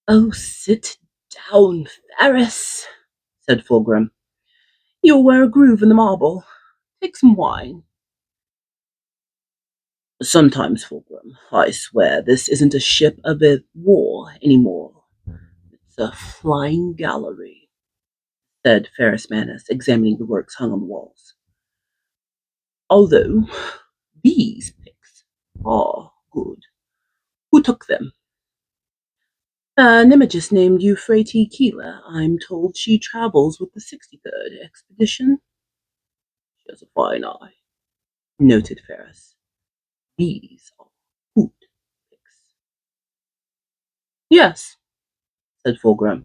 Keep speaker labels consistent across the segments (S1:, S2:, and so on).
S1: Oh, sit down, Ferris, said Fulgrim. You'll wear a groove in the marble. Take some wine. Sometimes, Fulgrim, I swear this isn't a ship of a war anymore. It's a flying gallery, said Ferris Manus, examining the works hung on the walls. Although these pics are good. Who took them? An imagist named Euphrates Keeler. I'm told she travels with the 63rd expedition. She has a fine eye, noted Ferris. These are good pics. Yes, said Fulgrim.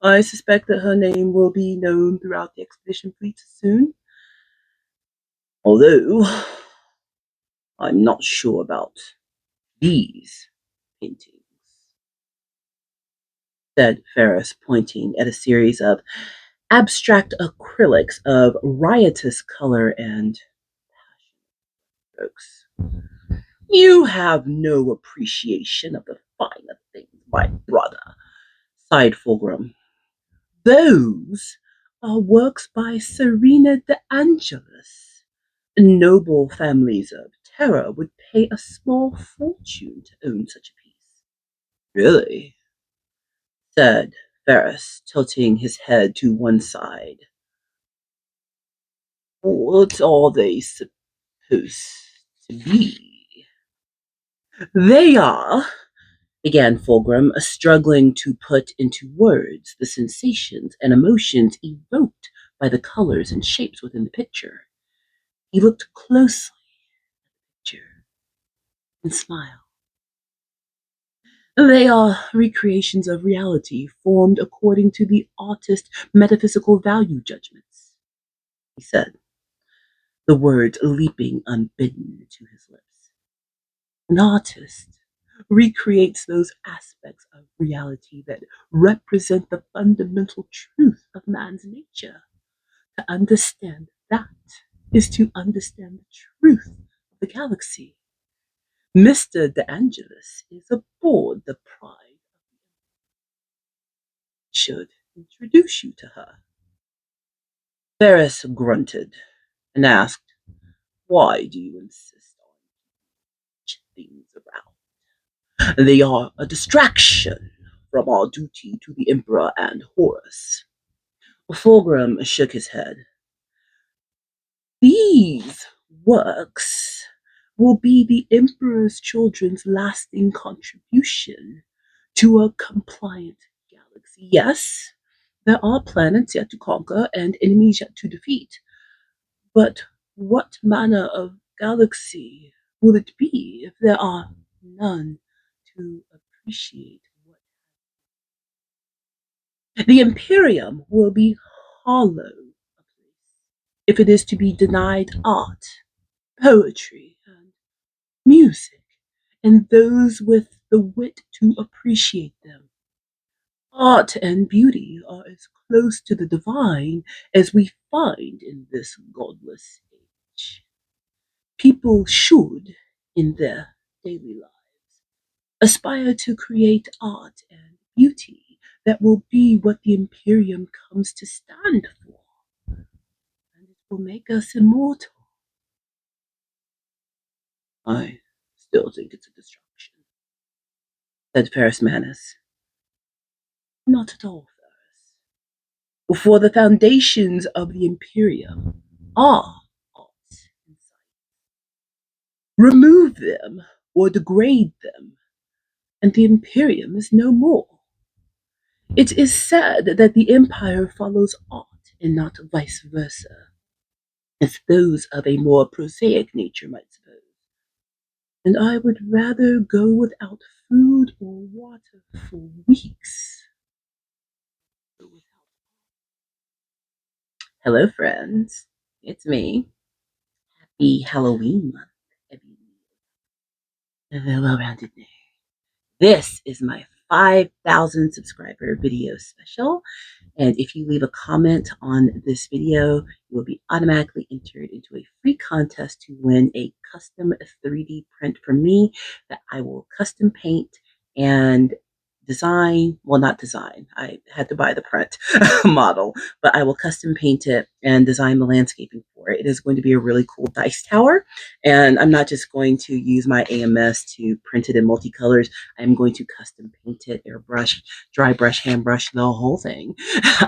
S1: I suspect that her name will be known throughout the expedition fleet soon. Although, I'm not sure about these paintings, said Ferris, pointing at a series of abstract acrylics of riotous color and strokes. You have no appreciation of the finer things, my brother, sighed Fulgrim. Those are works by Serena de Angelis. Noble families of Terra would pay a small fortune to own such a piece. Really? Said Ferris, tilting his head to one side. What are they supposed to be? They are, began Fulgrim, struggling to put into words the sensations and emotions evoked by the colors and shapes within the picture. He looked closely at the picture and smiled. They are recreations of reality formed according to the artist's metaphysical value judgments, he said, the words leaping unbidden to his lips. An artist recreates those aspects of reality that represent the fundamental truth of man's nature. To understand that is to understand the truth of the galaxy. Mr. De Angelis is aboard the Pride. Should introduce you to her. Ferris grunted and asked, why do you insist on such things around? They are a distraction from our duty to the Emperor and Horus. Fulgrim shook his head. These works will be the Emperor's children's lasting contribution to a compliant galaxy. Yes, there are planets yet to conquer and enemies yet to defeat, but what manner of galaxy will it be if there are none to appreciate what? The Imperium will be hollow if it is to be denied art, poetry, and music, and those with the wit to appreciate them. Art and beauty are as close to the divine as we find in this godless age. People should, in their daily lives, aspire to create art and beauty that will be what the Imperium comes to stand for, and it will make us immortal. I still think it's a distraction, said Ferris Manus. Not at all, Ferris. For the foundations of the Imperium are art and science. Remove them or degrade them, and the Imperium is no more. It is said that the Empire follows art and not vice versa, as those of a more prosaic nature might suppose. And I would rather go without food or water for weeks. Hello, friends. It's me. Happy Halloween month. Well-rounded nerd. This is my 5,000 subscriber video special. And if you leave a comment on this video, you will be automatically entered into a free contest to win a custom 3D print from me that I will custom paint and design, well, not design, I had to buy the print model, but I will custom paint it and design the landscaping for it. It is going to be a really cool dice tower, and I'm not just going to use my AMS to print it in multicolors. I'm going to custom paint it, airbrush, dry brush, hand brush, the whole thing,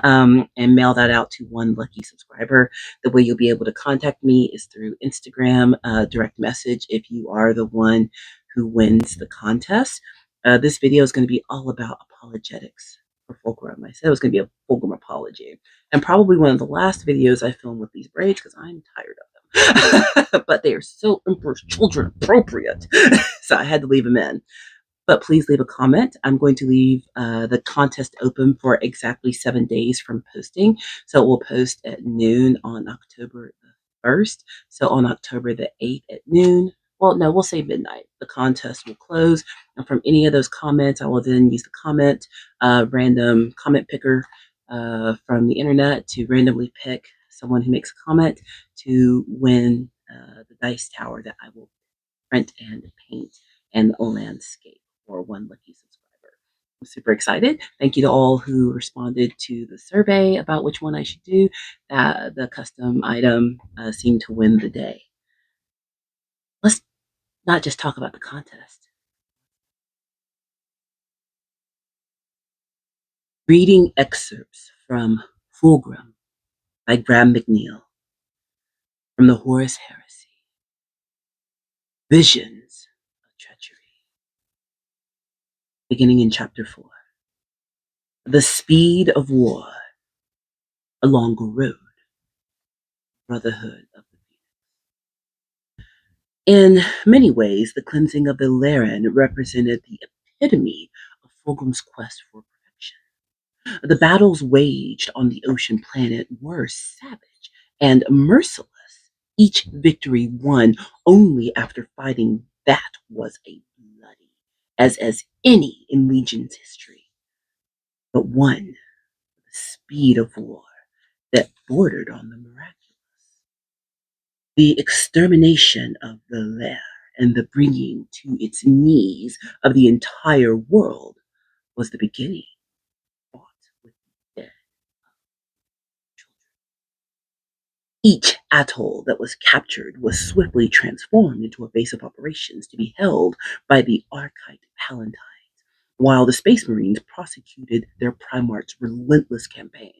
S1: and mail that out to one lucky subscriber. The way you'll be able to contact me is through Instagram, direct message if you are the one who wins the contest. This video is going to be all about apologetics for Fulgrim. I said it was going to be a Fulgrim apology, and probably one of the last videos I filmed with these braids because I'm tired of them. But they are so Emperor's Children appropriate, so I had to leave them in. But please leave a comment. I'm going to leave the contest open for exactly 7 days from posting. So it will post at noon on October the 1st. So on October the 8th at noon, well, no, we'll say midnight. The contest will close. And from any of those comments, I will then use the random comment picker from the internet to randomly pick someone who makes a comment to win the dice tower that I will print and paint and landscape for one lucky subscriber. I'm super excited. Thank you to all who responded to the survey about which one I should do. The custom item seemed to win the day. Let's not just talk about the contest. Reading excerpts from Fulgrim by Graham McNeil from the Horus Heresy. Visions of Treachery. Beginning in chapter 4. The speed of war along a road. Brotherhood of the Phoenix. In many ways, the cleansing of the Laren represented the epitome of Fulgrim's quest for perfection. The battles waged on the ocean planet were savage and merciless, each victory won only after fighting that was as bloody as any in Legion's history, but one with the speed of war that bordered on the miraculous. The extermination of the lair and the bringing to its knees of the entire world was the beginning. Fought with the dead children. Each atoll that was captured was swiftly transformed into a base of operations to be held by the Archite Palatines, while the Space Marines prosecuted their Primarch's relentless campaign.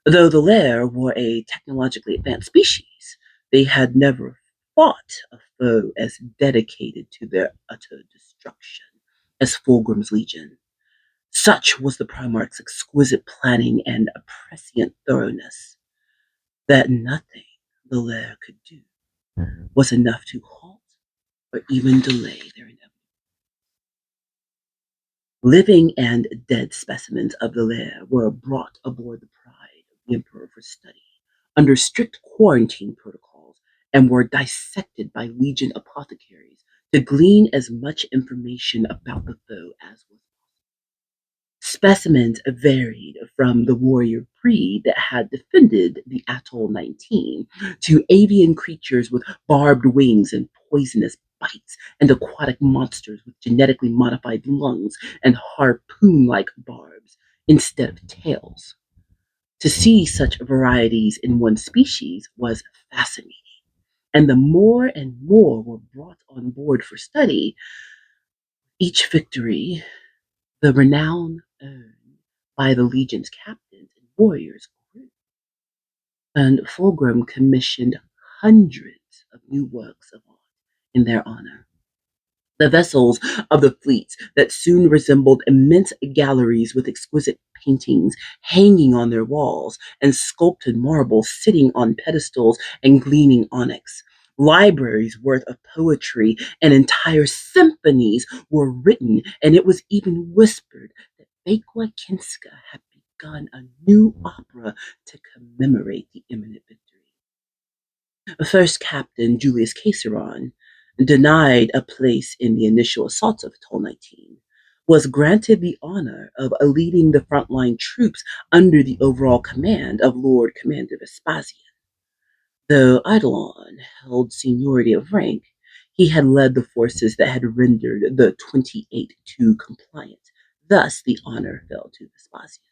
S1: Though the lair were a technologically advanced species, they had never fought a foe as dedicated to their utter destruction as Fulgrim's Legion. Such was the Primarch's exquisite planning and prescient thoroughness that nothing the lair could do was enough to halt or even delay their inevitable. Living and dead specimens of the lair were brought aboard the Pride of the Emperor for study under strict quarantine protocols and were dissected by Legion apothecaries to glean as much information about the foe as was possible. Specimens varied from the warrior breed that had defended the Atoll 19 to avian creatures with barbed wings and poisonous bites and aquatic monsters with genetically modified lungs and harpoon-like barbs instead of tails. To see such varieties in one species was fascinating, and the more and more were brought on board for study, each victory, the renown earned by the Legion's captains and warriors grew, and Fulgrim commissioned hundreds of new works of art in their honor. The vessels of the fleets that soon resembled immense galleries with exquisite paintings hanging on their walls and sculpted marble sitting on pedestals and gleaming onyx. Libraries worth of poetry and entire symphonies were written, and it was even whispered that Bekwa Kinska had begun a new opera to commemorate the imminent victory. First Captain Julius Caesaron, denied a place in the initial assaults of Atoll 19, was granted the honor of leading the frontline troops under the overall command of Lord Commander Vespasian. Though Eidolon held seniority of rank, he had led the forces that had rendered the 28-2 compliant Thus, the honor fell to Vespasian.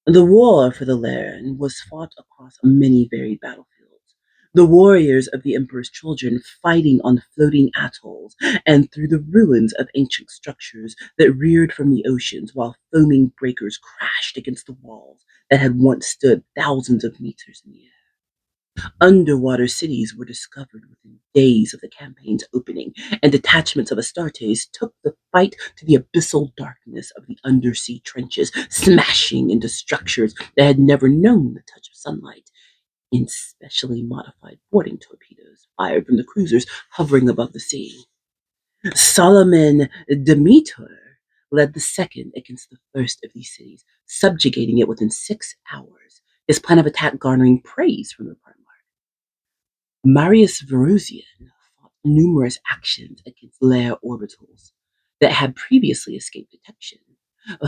S1: The war for the land was fought across many varied battlefields. The warriors of the emperor's children fighting on floating atolls and through the ruins of ancient structures that reared from the oceans while foaming breakers crashed against the walls that had once stood thousands of meters in the air. Underwater cities were discovered within days of the campaign's opening, and detachments of Astartes took the fight to the abyssal darkness of the undersea trenches, smashing into structures that had never known the touch of sunlight, in specially modified boarding torpedoes fired from the cruisers hovering above the sea. Solomon Demeter led the second against the first of these cities, subjugating it within 6 hours, his plan of attack garnering praise from the Primarch. Marius Verusian fought numerous actions against lair orbitals that had previously escaped detection,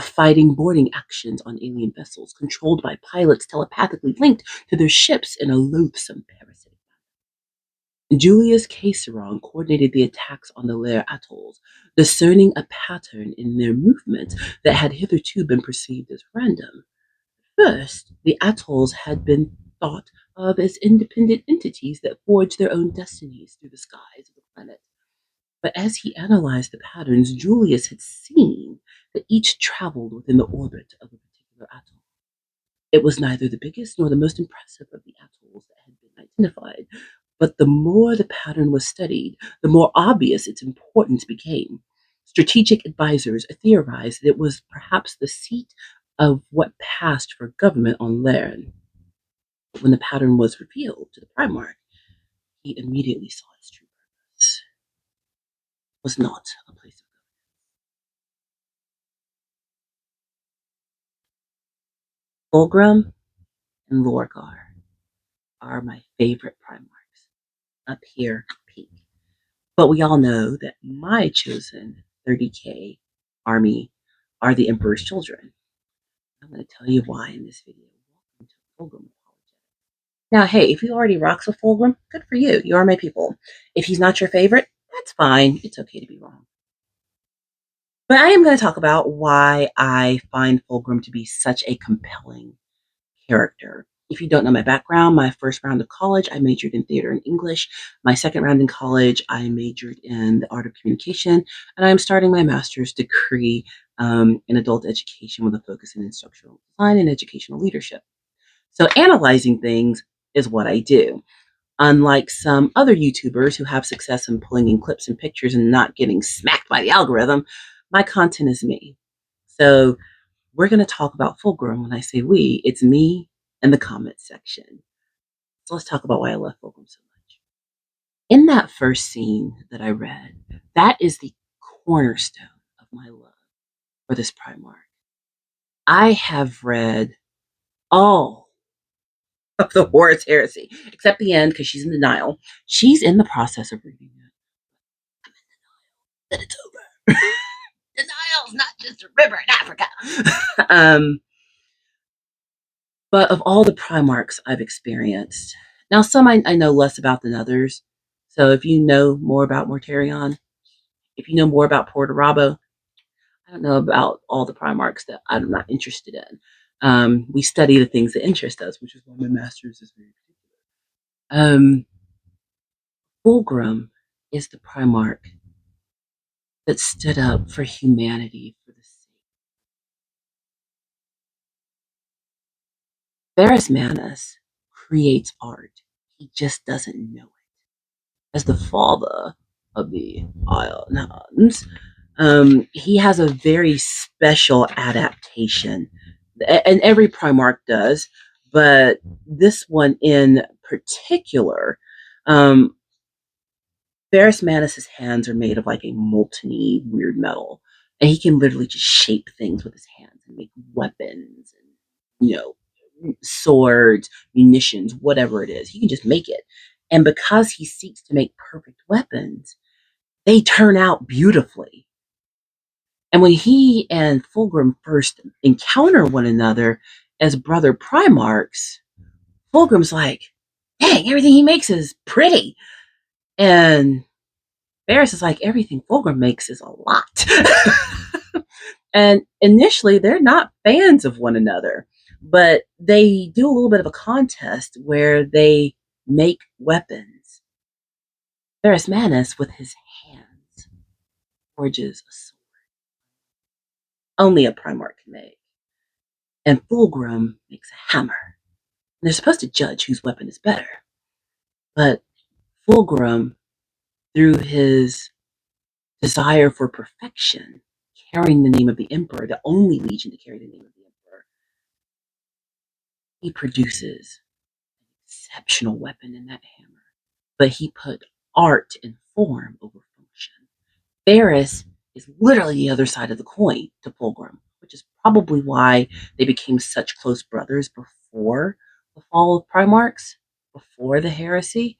S1: fighting boarding actions on alien vessels controlled by pilots telepathically linked to their ships in a loathsome parasitic. Julius Caesar coordinated the attacks on the lair atolls, discerning a pattern in their movements that had hitherto been perceived as random. First, the atolls had been thought of as independent entities that forged their own destinies through the skies of the planet. But as he analyzed the patterns, Julius had seen that each traveled within the orbit of a particular atoll. It was neither the biggest nor the most impressive of the atolls that had been identified, but the more the pattern was studied, the more obvious its importance became. Strategic advisors theorized that it was perhaps the seat of what passed for government on Lern. But when the pattern was revealed to the Primarch, he immediately saw its true purpose. It was not a place of government. Fulgrim and Lorgar are my favorite Primarchs up here, peak. But we all know that my chosen 30k army are the Emperor's children. I'm going to tell you why in this video. Welcome to Fulgrim Apologetic. Now, hey, if you already rocks with Fulgrim, good for you. You are my people. If he's not your favorite, that's fine. It's okay to be wrong. But I am going to talk about why I find Fulgrim to be such a compelling character. If you don't know my background, my first round of college, I majored in theater and English. My second round in college, I majored in the art of communication, and I'm starting my master's degree in adult education with a focus in instructional design and educational leadership. So analyzing things is what I do. Unlike some other YouTubers who have success in pulling in clips and pictures and not getting smacked by the algorithm, my content is me. So we're going to talk about Fulgrim. When I say we, it's me and the comments section. So let's talk about why I love Fulgrim so much. In that first scene that I read, that is the cornerstone of my love for this Primarch. I have read all of the Horus Heresy, except the end because she's in denial. She's in the process of reading it. I'm in denial that it's over. Denial's not just a river in Africa. But of all the Primarchs I've experienced, now some I know less about than others. So if you know more about Mortarion, if you know more about Portorabo, I don't know about all the Primarchs that I'm not interested in. We study the things that interest us, which is why my master's is very particular. Fulgrim is the Primarch that stood up for humanity for the sake. Ferrus Manus creates art. He just doesn't know it. As the father of the Ions, he has a very special adaptation, and every Primarch does, but this one in particular, Ferrus Manus's hands are made of like a molten weird metal, and he can literally just shape things with his hands and make weapons and swords, munitions, whatever it is. He can just make it, and because he seeks to make perfect weapons, they turn out beautifully. And when he and Fulgrim first encounter one another as brother Primarchs, Fulgrim's like, dang, everything he makes is pretty. And Varys is like, everything Fulgrim makes is a lot. And initially, they're not fans of one another, but they do a little bit of a contest where they make weapons. Pharasmanus, with his hands, forges a sword only a Primarch can make. And Fulgrim makes a hammer. And they're supposed to judge whose weapon is better. But Fulgrim, through his desire for perfection, carrying the name of the Emperor, the only legion to carry the name of the Emperor, he produces an exceptional weapon in that hammer. But he put art and form over function. Varys is literally the other side of the coin to Fulgrim, which is probably why they became such close brothers before the fall of Primarchs, before the heresy.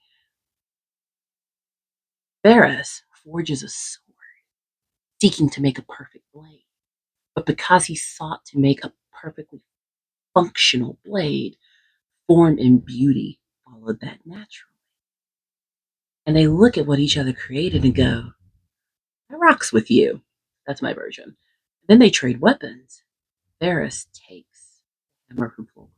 S1: Varys forges a sword, seeking to make a perfect blade. But because he sought to make a perfectly functional blade, form and beauty followed that naturally. And they look at what each other created and go, "That rocks with you." That's my version. Then they trade weapons. Varys takes the hammer from Fulgrim.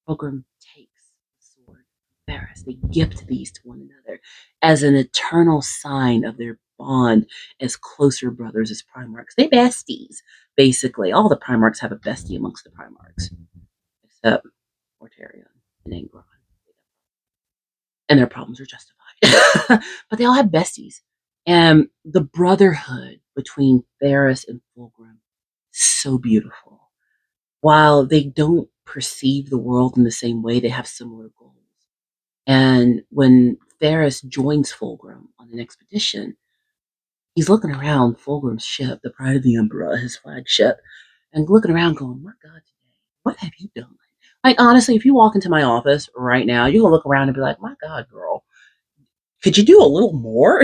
S1: Fulgrim takes the sword from Varys. They gift these to one another as an eternal sign of their bond as closer brothers as Primarchs. They besties, basically. All the Primarchs have a bestie amongst the Primarchs, except Mortarion and Angron. And their problems are justified. But they all have besties. And the brotherhood between Varys and Fulgrim is so beautiful. While they don't perceive the world in the same way, they have similar goals. And when Varys joins Fulgrim on an expedition, he's looking around Fulgrim's ship, the Pride of the Emperor, his flagship, and looking around going, "My God, today, what have you done?" Like, honestly, if you walk into my office right now, you're going to look around and be like, "My God, girl, could you do a little more?"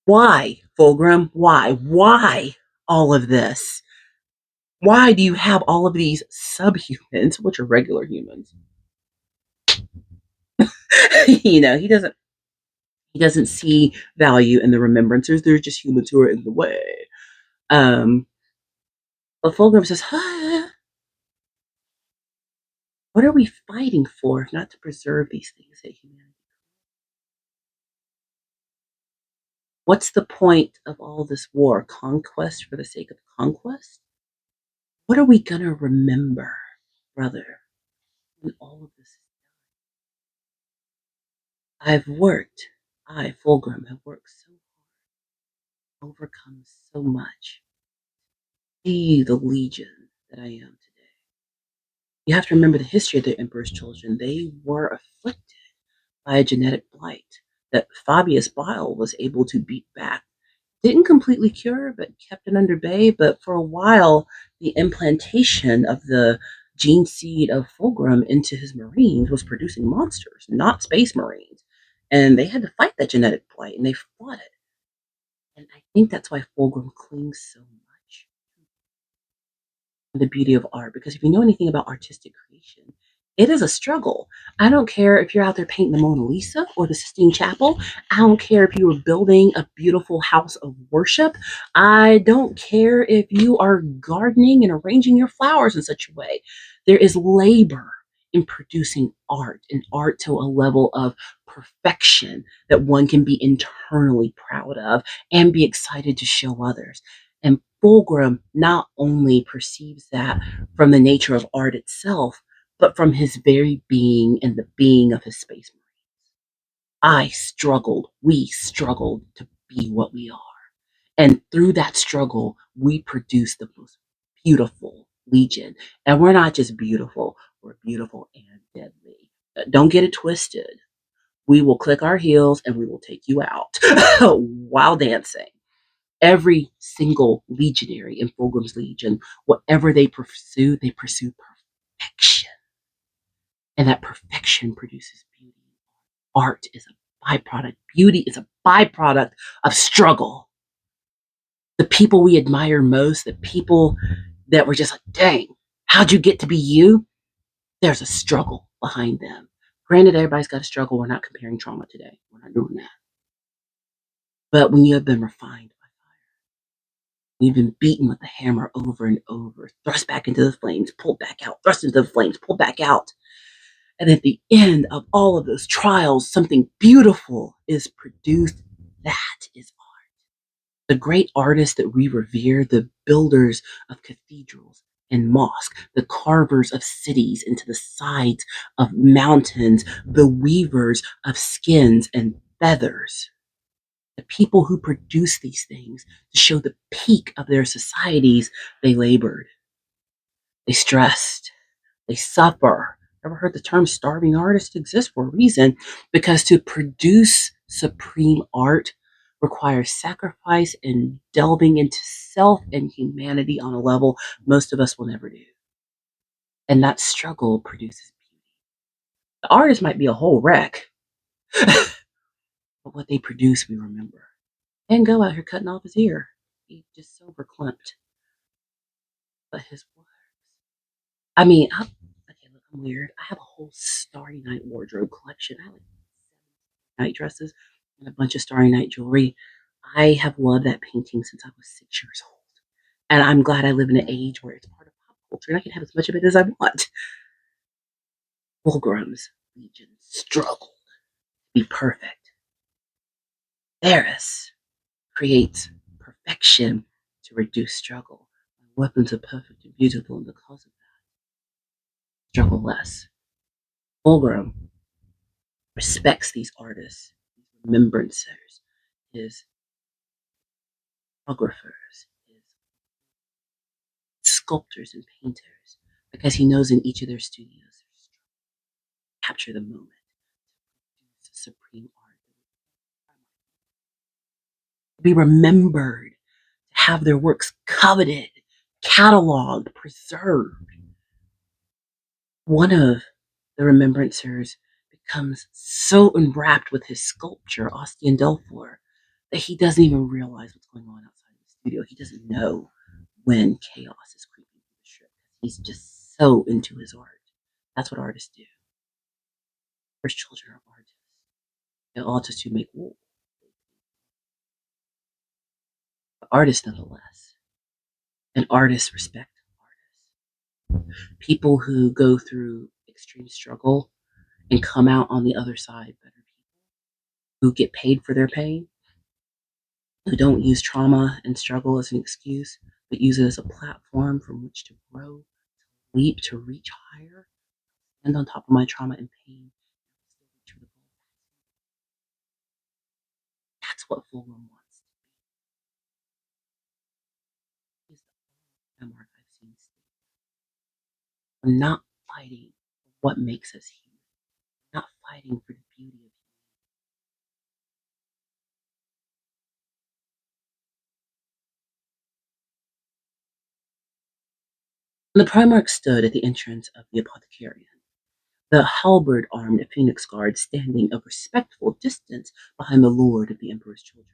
S1: Why, Fulgrim? Why? Why all of this? Why do you have all of these subhumans, which are regular humans? He doesn't see value in the remembrancers. They're just humans who are in the way. Um, but Fulgrim says, what are we fighting for if not to preserve these things that humanity? What's the point of all this war? Conquest for the sake of conquest? What are we going to remember, brother, when all of this is I, Fulgrim, have worked so hard, overcome so much, be the legion that I am today. You have to remember the history of the Emperor's children. They were afflicted by a genetic blight that Fabius Bile was able to beat back. Didn't completely cure, but kept it under bay. But for a while, the implantation of the gene seed of Fulgrim into his Marines was producing monsters, not space Marines. And they had to fight that genetic blight, and they fought it. And I think that's why Fulgrim clings so much to the beauty of art. Because if you know anything about artistic creation, it is a struggle. I don't care if you're out there painting the Mona Lisa or the Sistine Chapel. I don't care if you are building a beautiful house of worship. I don't care if you are gardening and arranging your flowers in such a way. There is labor in producing art, and art to a level of perfection that one can be internally proud of and be excited to show others. And Fulgrim not only perceives that from the nature of art itself, but from his very being and the being of his space marine. We struggled to be what we are. And through that struggle, we produce the most beautiful legion. And we're not just beautiful, we're beautiful and deadly. Don't get it twisted. We will click our heels and we will take you out while dancing. Every single legionary in Fulgrim's Legion, whatever they pursue perfection. And that perfection produces beauty. Art is a byproduct. Beauty is a byproduct of struggle. The people we admire most, the people that were just like, dang, how'd you get to be you? There's a struggle behind them. Granted, everybody's got a struggle. We're not comparing trauma today. We're not doing that. But when you have been refined by fire, We've been beaten with the hammer over and over, thrust back into the flames, pulled back out, thrust into the flames, pulled back out. And at the end of all of those trials, something beautiful is produced. That is the great artists that we revere, the builders of cathedrals and mosques, the carvers of cities into the sides of mountains, the weavers of skins and feathers, the people who produce these things to show the peak of their societies. They labored, they stressed, they suffer. Ever heard the term starving artist exists for a reason? Because to produce supreme art requires sacrifice and delving into self and humanity on a level most of us will never do. And that struggle produces beauty. The artist might be a whole wreck, but what they produce we remember. And go out here cutting off his ear. He just so verklempt. But his work. I mean, okay, look, I'm weird. I have a whole Starry Night wardrobe collection. I have like night dresses and a bunch of Starry Night jewelry. I have loved that painting since I was 6 years old. And I'm glad I live in an age where it's part of pop culture and I can have as much of it as I want. Fulgrim's legion struggled to be perfect. Varus creates perfection to reduce struggle. Weapons are perfect and beautiful, and because of that, struggle less. Fulgrim respects these artists, these remembrancers, his photographers, his sculptors and painters, because he knows in each of their studios capture the moment, supreme art, be remembered, have their works coveted, cataloged, preserved. One of the remembrancers becomes so enwrapped with his sculpture, Ostian Delphor, that he doesn't even realize what's going on outside the studio. He doesn't know when chaos is creeping through the strip. He's just so into his art. That's what artists do. First children are artists. They're artists who make wool. But artists nonetheless. And artists respect artists. People who go through extreme struggle and come out on the other side better people, who get paid for their pain, who don't use trauma and struggle as an excuse, but use it as a platform from which to grow, leap, to reach higher, and on top of my trauma and pain. That's what Fulgrim wants. He's the mark I've seen. We're not fighting for what makes us human. We're not fighting for the beauty of the Primarch stood at the entrance of the Apothecarium, the halberd-armed Phoenix Guard standing a respectful distance behind the Lord of the Emperor's Children.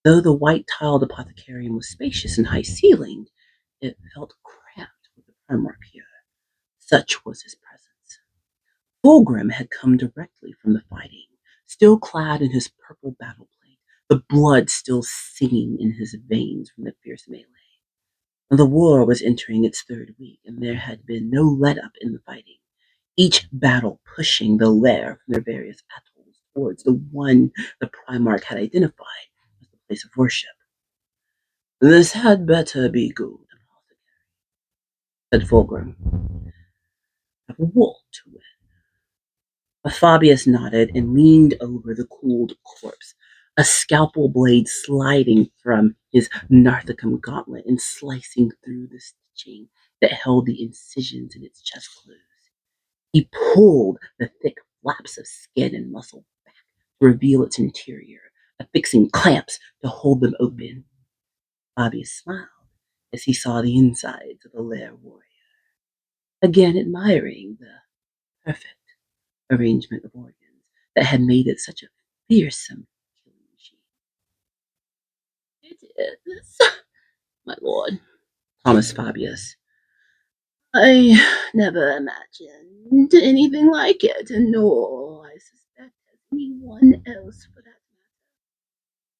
S1: Though the white-tiled Apothecarium was spacious and high-ceilinged, it felt cramped with the Primarch here. Such was his presence. Fulgrim had come directly from the fighting, still clad in his purple battle plate, the blood still singing in his veins from the fierce melee. The war was entering its third week, and there had been no let-up in the fighting, each battle pushing the lair from their various atolls towards the one the Primarch had identified as the place of worship. "This had better be good," said Fulgrim. "Have a war to win." Fabius nodded and leaned over the cooled corpse, a scalpel blade sliding from his Narthicum gauntlet and slicing through the stitching that held the incisions in its chest closed. He pulled the thick flaps of skin and muscle back to reveal its interior, affixing clamps to hold them open. Fabius smiled as he saw the insides of the lair warrior, again admiring the perfect arrangement of organs that had made it such a fearsome killing machine. "It is, my lord," promised Fabius. "I never imagined anything like it, and nor, I suspect, has anyone else for that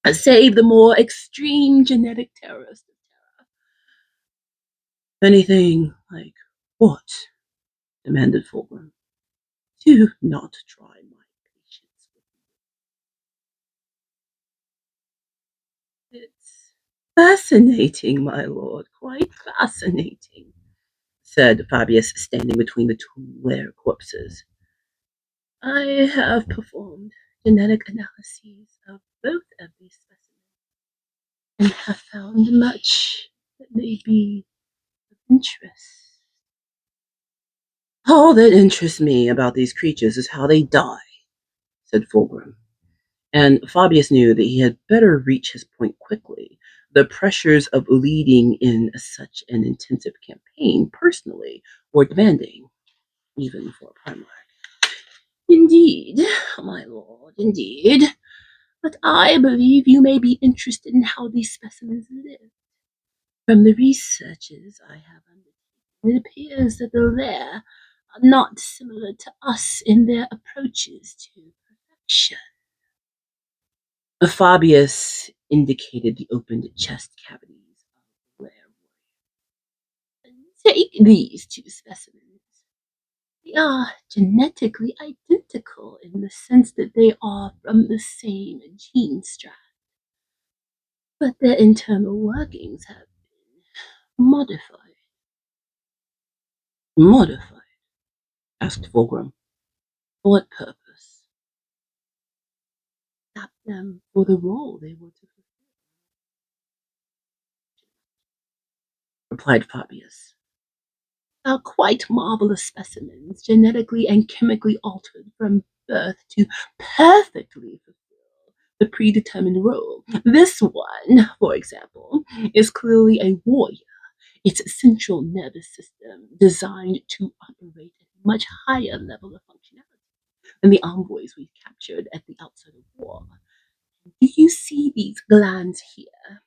S1: matter, save the more extreme genetic terrorists of Anything like what? Demanded Fulgrim. Do not try my patience with me. It's fascinating, my lord, quite fascinating, said Fabius, standing between the two lair corpses. I have performed genetic analyses of both of these specimens and have found much that may be of interest. All that interests me about these creatures is how they die, said Fulgrim. And Fabius knew that he had better reach his point quickly. The pressures of leading in such an intensive campaign personally were demanding, even for a Primarch. Indeed, my lord, indeed. But I believe you may be interested in how these specimens live. From the researches I have undertaken, it appears that the lair are not similar to us in their approaches to perfection. Fabius indicated the opened chest cavities of the lair warrior. Take these two specimens. They are genetically identical in the sense that they are from the same gene strand, but their internal workings have been modified. Modified? Asked Fulgrim. For what purpose? Adapt them for the role they were to fulfill, replied Fabius. Are quite marvelous specimens, genetically and chemically altered from birth to perfectly fulfill the predetermined role. This one, for example, is clearly a warrior. Its central nervous system designed to operate at a much higher level of functionality than the envoys we captured at the outset of war. Do you see these glands here?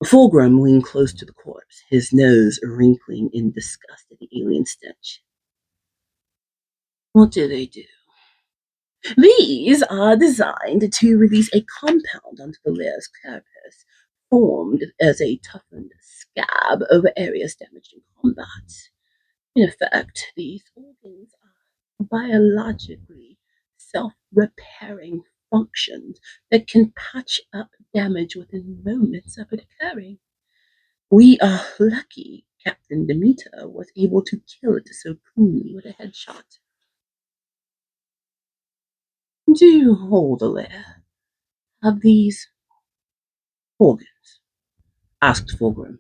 S1: Fulgrim leaned close to the corpse, his nose wrinkling in disgust at the alien stench. What do they do? These are designed to release a compound onto the lair's carapace, formed as a toughened scab over areas damaged in combat. In effect, these organs are biologically self-repairing functions that can patch up damage within moments of it occurring. We are lucky Captain Demeter was able to kill it so cleanly with a headshot. Do you hold a lair of these organs? Asked Fulgrim.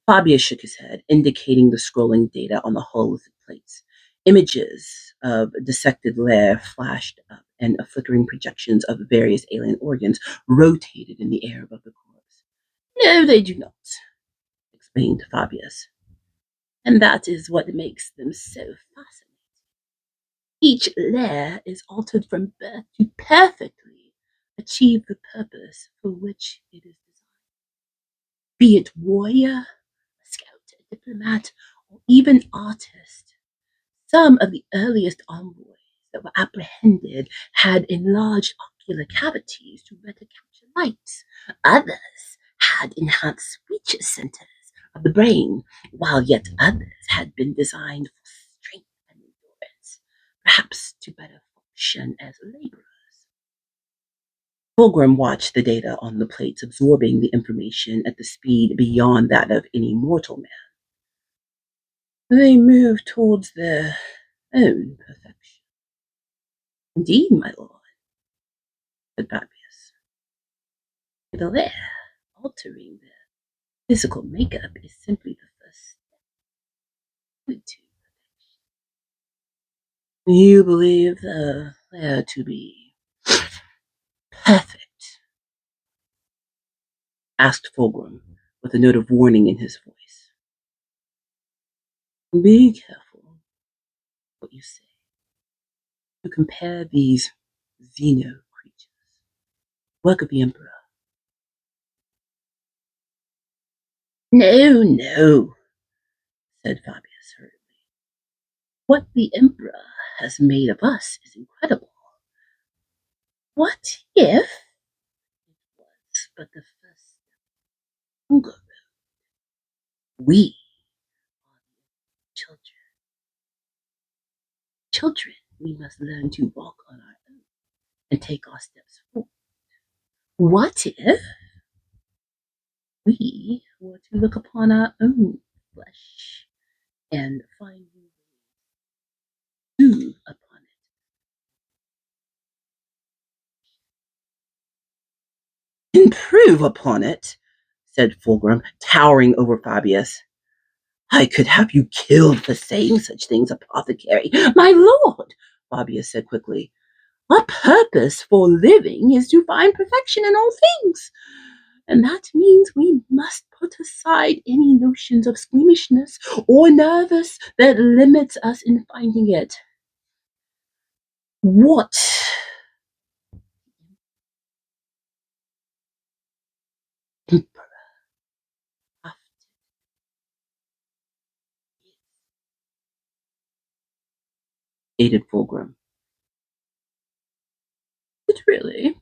S1: Fabius shook his head, indicating the scrolling data on the hololithic plates. Images of dissected lair flashed up, and flickering projections of various alien organs rotated in the air above the corpse. No, they do not, explained Fabius. And that is what makes them so fascinating. Each lair is altered from birth to perfectly achieve the purpose for which it is designed. Be it warrior, scout, diplomat, or even artist. Some of the earliest envoys that were apprehended had enlarged ocular cavities to better capture light. Others had enhanced speech centers of the brain, while yet others had been designed for strength and endurance, perhaps to better function as laborers. Fulgrim watched the data on the plates, absorbing the information at the speed beyond that of any mortal man. They move towards their own perfection. Indeed, my lord, said Fabius. The lair, altering their physical makeup, is simply the first step to perfection. You believe the lair to be perfect? Asked Fulgrim, with a note of warning in his voice. Be careful what you say. To compare these xeno creatures, work of the Emperor. No, no, said Fabius hurriedly. What the Emperor has made of us is incredible. What if it was but the first step? We are children. Children, we must learn to walk on our own and take our steps forward. What if we were to look upon our own flesh and find new upon it? Improve upon it, said Fulgrim, towering over Fabius. I could have you killed for saying such things, apothecary. My lord, Fabius said quickly. Our purpose for living is to find perfection in all things. And that means we must put aside any notions of squeamishness or nervous that limits us in finding it. What stated Fulgrim. It really?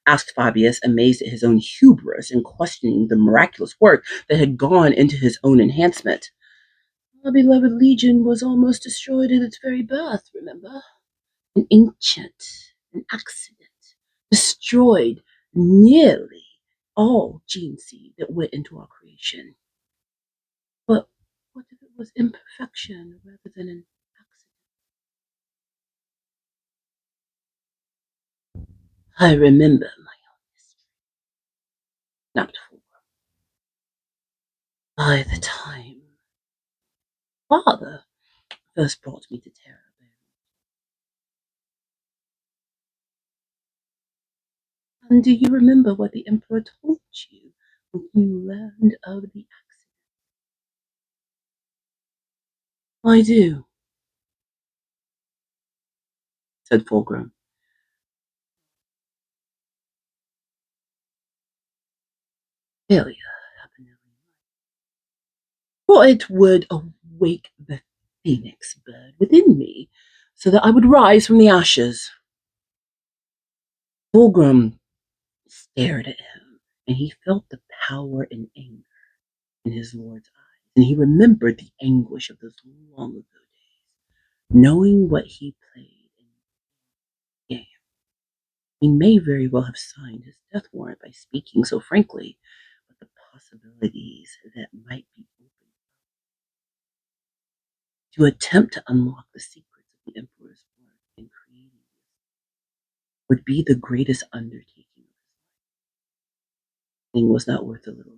S1: Asked Fabius, amazed at his own hubris and questioning the miraculous work that had gone into his own enhancement. Our beloved legion was almost destroyed at its very birth, remember? An accident, destroyed nearly all gene seed that went into our creation. But what if it was imperfection rather than an accident? I remember my own history, snapped Fulgrim. By the time father first brought me to Terra, and do you remember what the Emperor told you when you learned of the accident? I do, said Fulgrim. Failure happened every night. For it would awake the phoenix bird within me, so that I would rise from the ashes. Fulgrim stared at him, and he felt the power and anger in his lord's eyes, and he remembered the anguish of those long ago days, knowing what he played in the game. He may very well have signed his death warrant by speaking so frankly, but the possibilities that might be open to attempt to unlock the secrets of the Emperor's work in creating would be the greatest undertaking. The thing was not worth a little.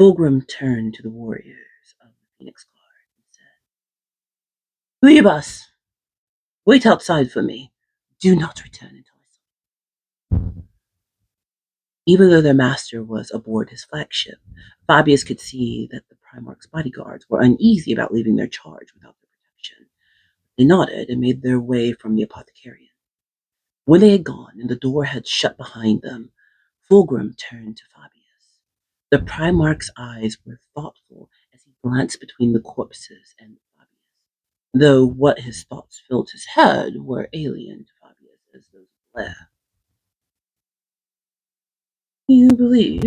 S1: Fulgrim turned to the warriors of the Phoenix Guard and said, Leave us! Wait outside for me. Do not return until I summon. Even though their master was aboard his flagship, Fabius could see that the Primarch's bodyguards were uneasy about leaving their charge without their protection. They nodded and made their way from the apothecarian. When they had gone and the door had shut behind them, Fulgrim turned to Fabius. The Primarch's eyes were thoughtful as he glanced between the corpses and Fabius, though what his thoughts filled his head were alien to Fabius as those of Blair. You believe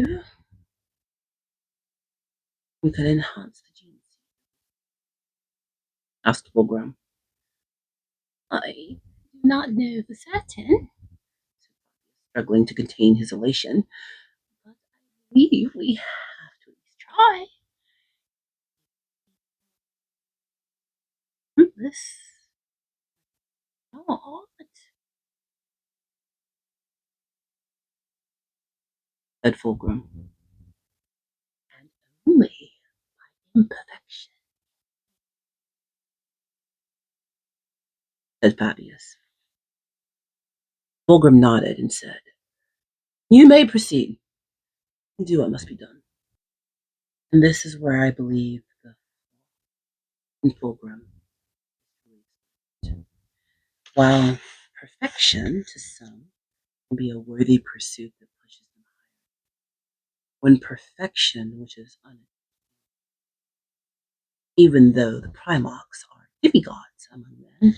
S1: we could enhance the genes? Asked Fulgrim. I do not know for certain, struggling to contain his elation, but I believe we have to at least try. Fruitless not, said Fulgrim, and only by imperfection, said Fabius. Fulgrim nodded and said, You may proceed. Do what must be done. And this is where I believe in Fulgrim. While perfection to some can be a worthy pursuit that pushes them higher, when perfection, which is even though the Primarchs are demigods among men,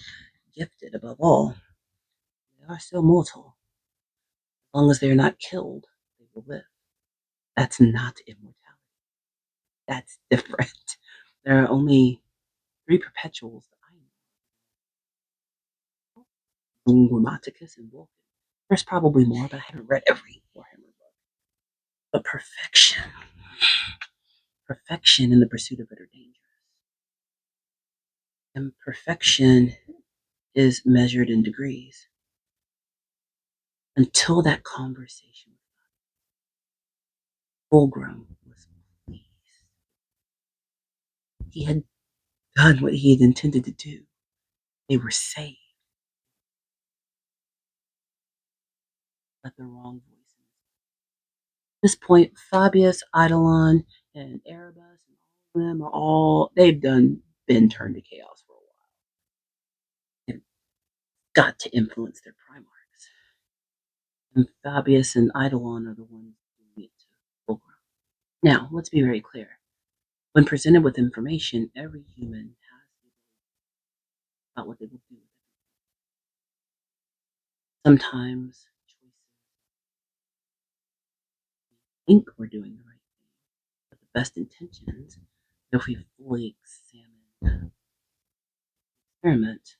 S1: gifted above all, they are still mortal. As long as they are not killed, they will live. That's not immortality. That's different. There are only 3 perpetuals that I know. Grammaticus and Vulcan. There's probably more, but I haven't read every Warhammer book. But perfection. Perfection in the pursuit of it are dangerous. And perfection is measured in degrees. Until that conversation, Fulgrim was pleased. He had done what he had intended to do. They were saved. But the wrong voices. At this point, Fabius, Eidolon, and Erebus, and all of them are they've been turned to chaos for a while. They've got to influence their Primarchs. And Fabius and Eidolon are the ones doing it to Fulgrim. Now, let's be very clear. When presented with information, every human has about what they will do with it. Sometimes choices think we're doing the right thing, but the best intentions, if we fully examine the experiment,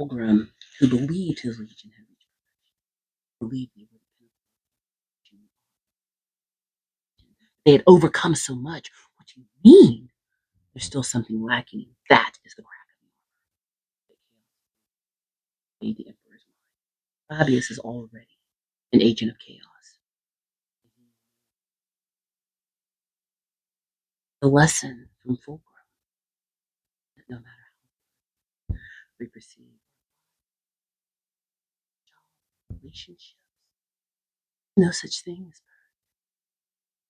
S1: Fulgrim, who believed his legion had reached perfection, believed they would have been. They had overcome so much. What do you mean? There's still something lacking. That is the crack of the made the Emperor's mind. Fabius is already an agent of chaos. The lesson from Fulgrim that no matter how we perceive relationships, no such thing as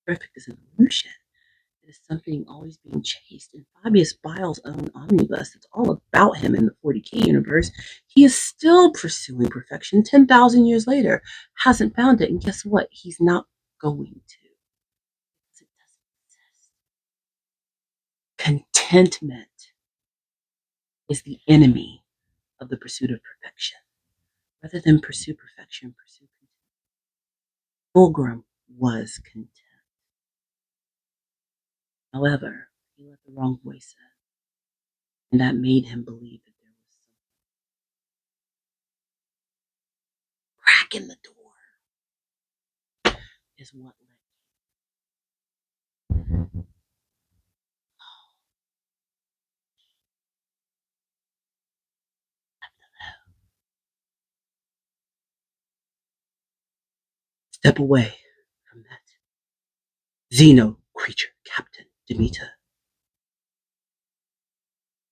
S1: perfect as an illusion. It is something always being chased. In Fabius Bile's own omnibus, it's all about him in the 40K universe. He is still pursuing perfection 10,000 years later, hasn't found it, and guess what? He's not going to. It doesn't exist. Contentment is the enemy of the pursuit of perfection. Rather than pursue perfection, pursue contentment. Fulgrim was content. However, he let the wrong voice in, and that made him believe that there was some crack in the door is what led step away from that Xeno creature, Captain Demeter,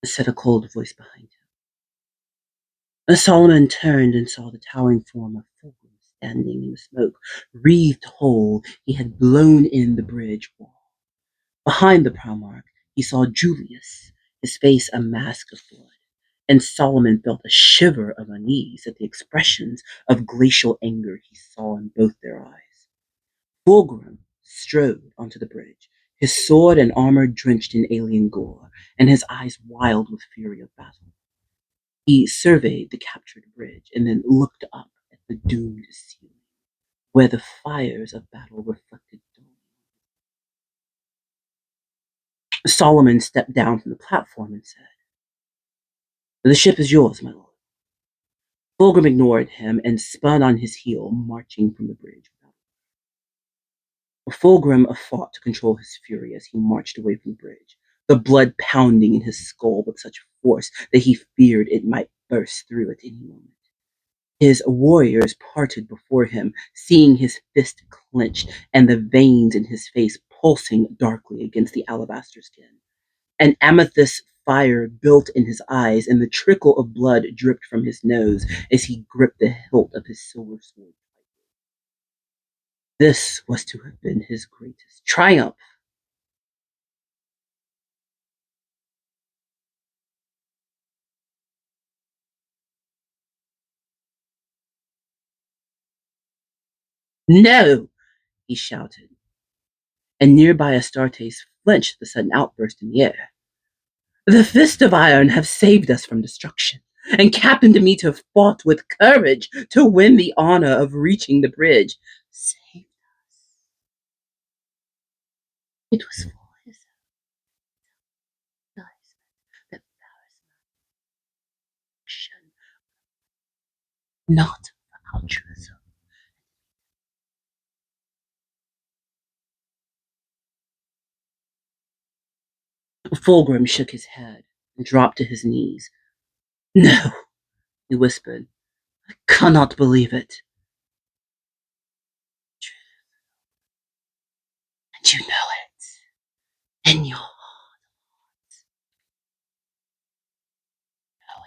S1: said a cold voice behind him. And Solomon turned and saw the towering form of Fulgrim standing in the smoke wreathed hole he had blown in the bridge wall. Behind the Primarch, he saw Julius, his face a mask of blood, and Solomon felt a shiver of unease at the expressions of glacial anger he saw in both their eyes. Fulgrim strode onto the bridge, his sword and armor drenched in alien gore, and his eyes wild with fury of battle. He surveyed the captured bridge and then looked up at the doomed ceiling, where the fires of battle reflected dully. Solomon stepped down from the platform and said, "The ship is yours, my lord." Fulgrim ignored him and spun on his heel, marching from the bridge. Fulgrim fought to control his fury as he marched away from the bridge, the blood pounding in his skull with such force that he feared it might burst through at any moment. His warriors parted before him, seeing his fist clenched and the veins in his face pulsing darkly against the alabaster skin. An amethyst fire built in his eyes, and the trickle of blood dripped from his nose as he gripped the hilt of his silver sword. This was to have been his greatest triumph. "No!" he shouted, and nearby Astartes flinched at the sudden outburst in the air. "The Fist of Iron have saved us from destruction. and Captain Demeter fought with courage to win the honor of reaching the bridge. Save us. It was for his eyes that action, not for altruism. Fulgrim shook his head and dropped to his knees. No, he whispered. I cannot believe it. And you know it. In your heart, you know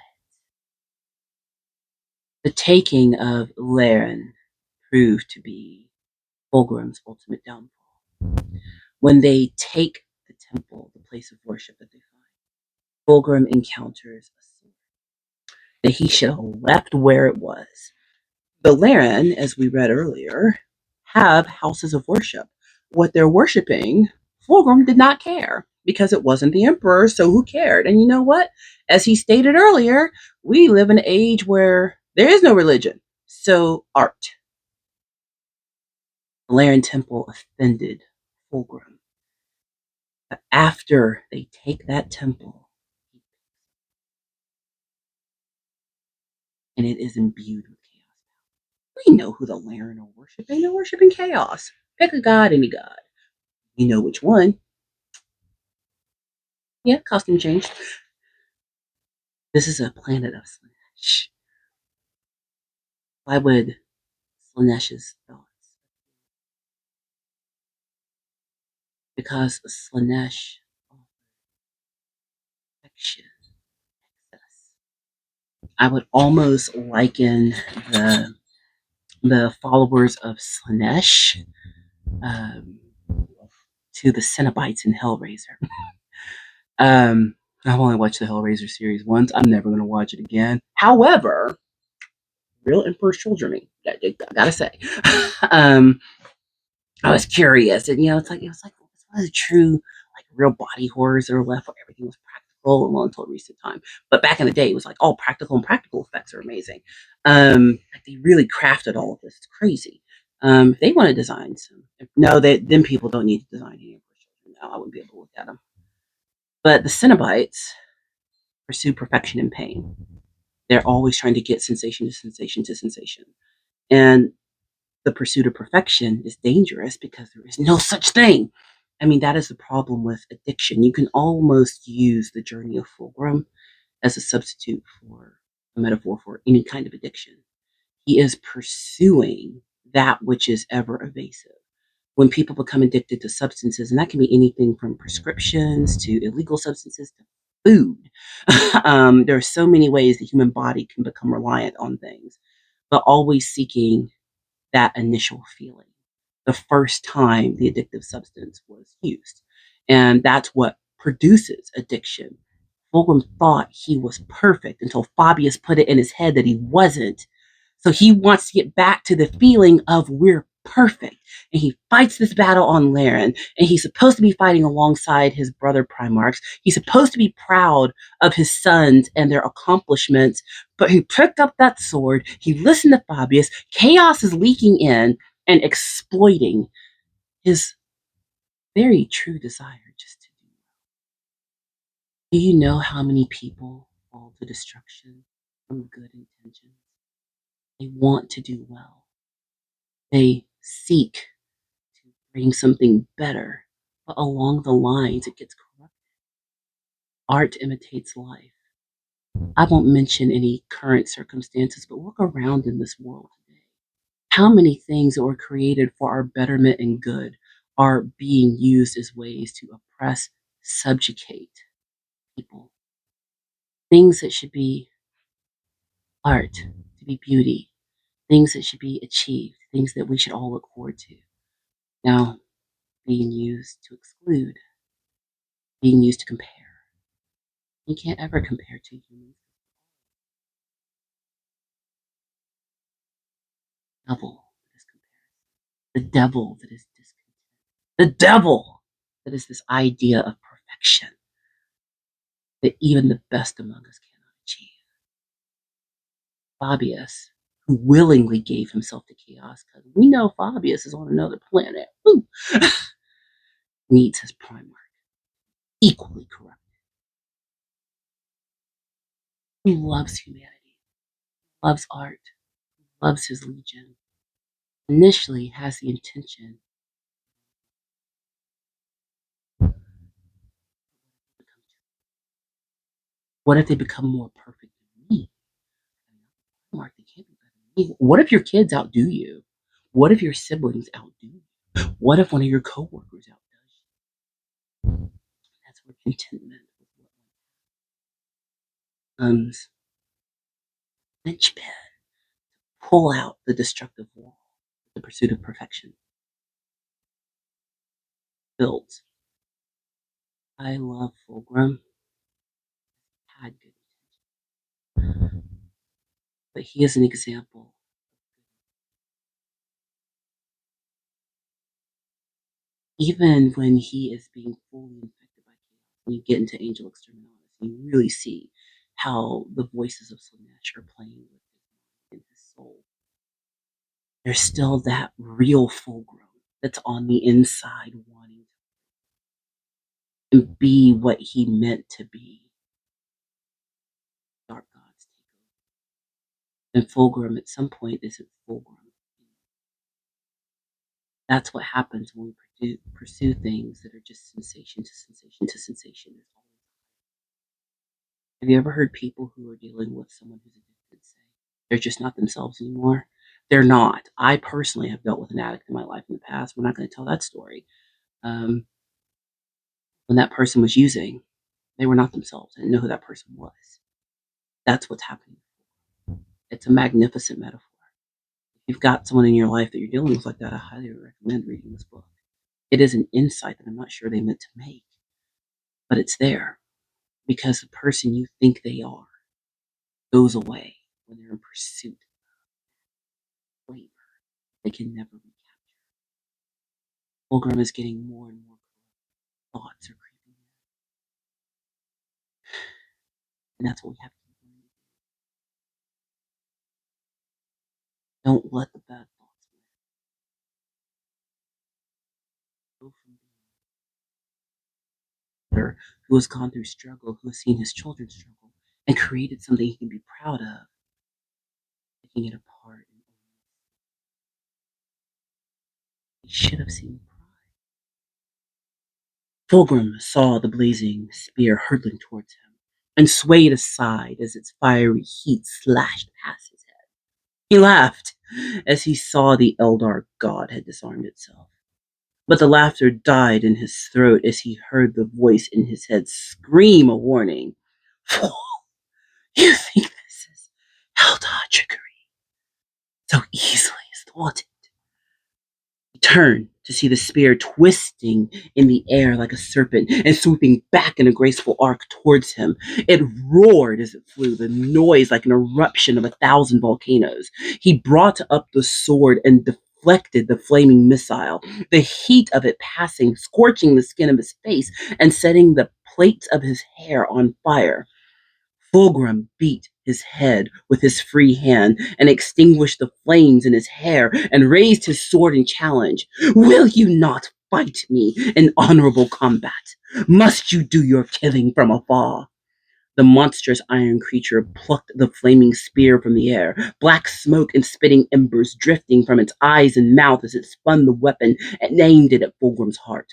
S1: it. The taking of Laren proved to be Fulgrim's ultimate downfall. When they take the temple, the place of worship that they find, Fulgrim encounters a sword that he should have left where it was. The Laren, as we read earlier, have houses of worship. What they're worshiping, Fulgrim did not care because it wasn't the emperor, so who cared? And you know what? As he stated earlier, we live in an age where there is no religion, so art. The Laren temple offended Fulgrim. But after they take that temple, and it is imbued with chaos. We know who the Laren are worshiping. They're worshiping chaos. Pick a god, any god. You know which one. Yeah, costume changed. This is a planet of Slanesh. Why would Slanesh's thoughts? Because Slanesh affection, excess. I would almost liken the followers of Slanesh um, to the Cenobites in Hellraiser. I've only watched the Hellraiser series once. I'm never going to watch it again. However, real Emperor's Children, I gotta say, um, I was curious, and it was like one of the true, like, real body horrors that were left where everything was practical, well, until recent time. But back in the day, it was like all practical, and practical effects are amazing. Like, they really crafted all of this. It's crazy. If they want to design some, no, then people don't need to design any Emperor's Children. No, I wouldn't be able to look at them. But the Cenobites pursue perfection and pain. They're always trying to get sensation to sensation to sensation. And the pursuit of perfection is dangerous because there is no such thing. I mean, that is the problem with addiction. You can almost use the journey of Fulgrim as a substitute for a metaphor for any kind of addiction. He is pursuing that which is ever evasive. When people become addicted to substances, and that can be anything from prescriptions to illegal substances to food, there are so many ways the human body can become reliant on things, but always seeking that initial feeling the first time the addictive substance was used. And that's what produces addiction. Fulgrim thought he was perfect until Fabius put it in his head that he wasn't. So he wants to get back to the feeling of we're perfect. And he fights this battle on Laren. And he's supposed to be fighting alongside his brother Primarchs. He's supposed to be proud of his sons and their accomplishments. But he picked up that sword. He listened to Fabius. Chaos is leaking in and exploiting his very true desire just to do. Do you know how many people fall to destruction from good intentions? They want to do well. They seek to bring something better, but along the lines it gets corrupted. Art imitates life. I won't mention any current circumstances, but look around in this world today. How many things that were created for our betterment and good are being used as ways to oppress, subjugate people? Things that should be art, to be beauty, things that should be achieved, things that we should all look forward to. Now, being used to exclude, being used to compare. You can't ever compare two humans. Devil that is comparison. The devil that is discontent. The devil that is this idea of perfection that even the best among us cannot achieve. Fabius, who willingly gave himself to chaos, because we know Fabius is on another planet, needs his Primarch, equally corrupt, who loves humanity, loves art, loves his legion, initially has the intention. What if they become more perfect than me? Mark, they can't be better than me. What if your kids outdo you? What if your siblings outdo you? What if one of your coworkers outdoes you? That's where contentment comes. Linchpin. Pull out the destructive wall. The pursuit of perfection. Built. I love Fulgrim. Had good intentions. But he is an example. Even when he is being fully infected by chaos, when you get into Angel Exterminatus, you really see how the voices of Slanesh are playing with in his soul. There's still that real Fulgrim that's on the inside wanting to be what he meant to be. Dark gods take over. And Fulgrim at some point isn't Fulgrim. That's what happens when we pursue things that are just sensation to sensation to sensation. Have you ever heard people who are dealing with someone who's addicted say they're just not themselves anymore? They're not. I personally have dealt with an addict in my life in the past. We're not going to tell that story. Um, when that person was using, they were not themselves. I didn't know who that person was. That's what's happening. It's a magnificent metaphor. If you've got someone in your life that you're dealing with like that, I highly recommend reading this book. It is an insight that I'm not sure they meant to make, but it's there because the person you think they are goes away when they're in pursuit of flavor. They can never recapture. Fulgrim is getting more and more thoughts are creeping in, and that's what we have to keep doing. Don't let the bad thoughts go from being who has gone through struggle, who has seen his children struggle, and created something he can be proud of, picking it apart. He should have seen pride. Fulgrim saw the blazing spear hurtling towards him, and swayed aside as its fiery heat slashed past his head. He laughed as he saw the Eldar god had disarmed itself. But the laughter died in his throat as he heard the voice in his head scream a warning. Fool, you think this is Eldar trickery so easily as thwarted? He turned to see the spear twisting in the air like a serpent and swooping back in a graceful arc towards him. It roared as it flew, the noise like an eruption of 1,000 volcanoes. He brought up the sword and deflected the flaming missile, the heat of it passing, scorching the skin of his face and setting the plates of his hair on fire. Fulgrim beat his head with his free hand and extinguished the flames in his hair and raised his sword in challenge. Will you not fight me in honorable combat? Must you do your killing from afar? The monstrous iron creature plucked the flaming spear from the air, black smoke and spitting embers drifting from its eyes and mouth as it spun the weapon and aimed it at Fulgrim's heart.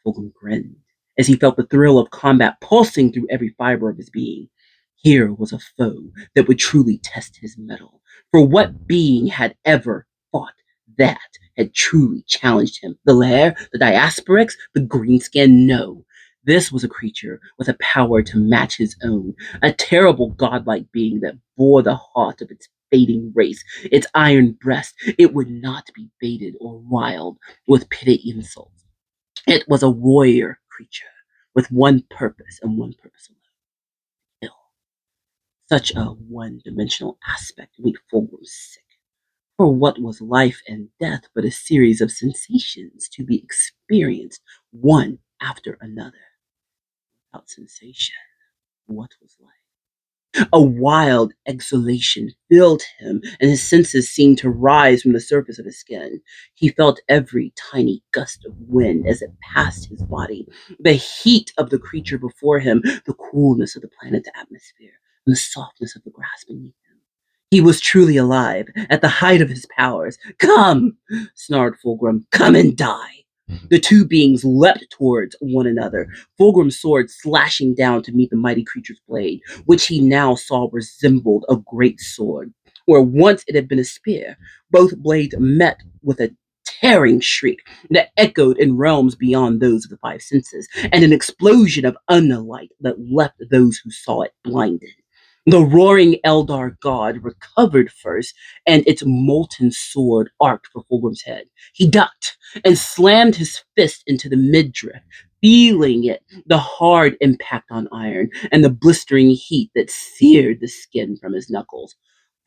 S1: Fulgrim grinned as he felt the thrill of combat pulsing through every fiber of his being. Here was a foe that would truly test his mettle. For what being had ever fought that had truly challenged him? The Lair, the Diasporix, the Greenskin? No. This was a creature with a power to match his own, a terrible godlike being that bore the heart of its fading race, its iron breast. It would not be baited or riled with petty insults. It was a warrior creature with one purpose and one purpose alone: kill. Such a one-dimensional aspect made Fulgrim sick. For what was life and death but a series of sensations to be experienced one after another? Without sensation, what was life? A wild exhalation filled him, and his senses seemed to rise from the surface of his skin. He felt every tiny gust of wind as it passed his body, the heat of the creature before him, the coolness of the planet's atmosphere, and the softness of the grass beneath him. He was truly alive, at the height of his powers. Come, snarled Fulgrim, come and die. The two beings leapt towards one another, Fulgrim's sword slashing down to meet the mighty creature's blade, which he now saw resembled a great sword. Where once it had been a spear, both blades met with a tearing shriek that echoed in realms beyond those of the five senses, and an explosion of unlight that left those who saw it blinded. The roaring Eldar god recovered first, and its molten sword arced for Fulgrim's head. He ducked and slammed his fist into the midriff, feeling it, the hard impact on iron, and the blistering heat that seared the skin from his knuckles.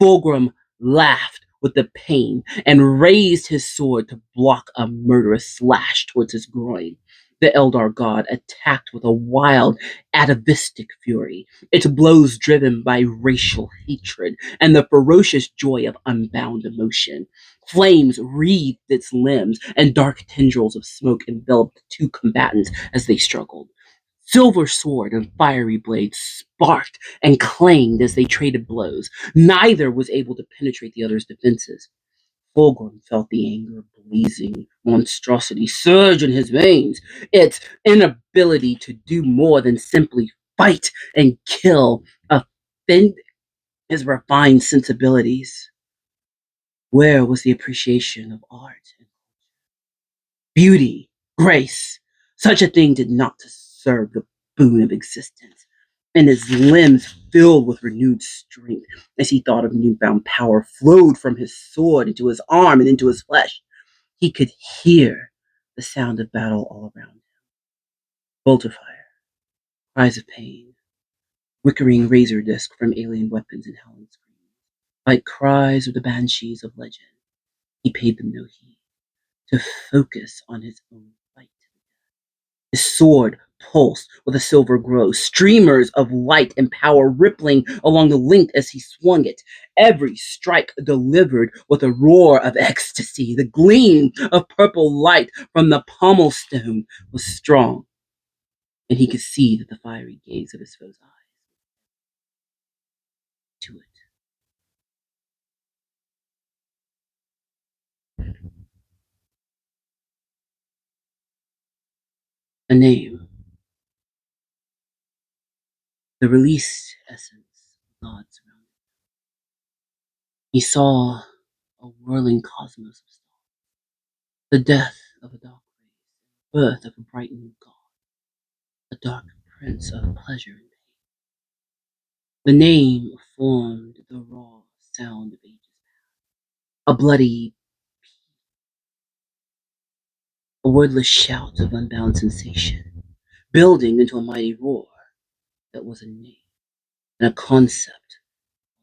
S1: Fulgrim laughed with the pain and raised his sword to block a murderous slash towards his groin. The Eldar god attacked with a wild, atavistic fury, its blows driven by racial hatred and the ferocious joy of unbound emotion. Flames wreathed its limbs, and dark tendrils of smoke enveloped the two combatants as they struggled. Silver sword and fiery blade sparked and clanged as they traded blows. Neither was able to penetrate the other's defenses. Fulgrim felt the anger blazing monstrosity surge in his veins. Its inability to do more than simply fight and kill offended his refined sensibilities. Where was the appreciation of art, beauty, grace? Such a thing did not deserve the boon of existence. And his limbs filled with renewed strength as he thought of newfound power flowed from his sword into his arm and into his flesh. He could hear the sound of battle all around him. Bolter fire, cries of pain, whickering razor disc from alien weapons and howling screams. Like cries of the banshees of legend, he paid them no heed, to focus on his own fight. His sword pulsed with a silver glow, streamers of light and power rippling along the length as he swung it. Every strike delivered with a roar of ecstasy. The gleam of purple light from the pommel stone was strong, and he could see that the fiery gaze of his foe's eyes to it. A name, the released essence of God's surrounding. He saw a whirling cosmos of stars, the death of a dark race, birth of a bright new god, a dark prince of pleasure and pain. The name formed the raw sound of ages, a bloody, a wordless shout of unbound sensation, building into a mighty roar that was a name and a concept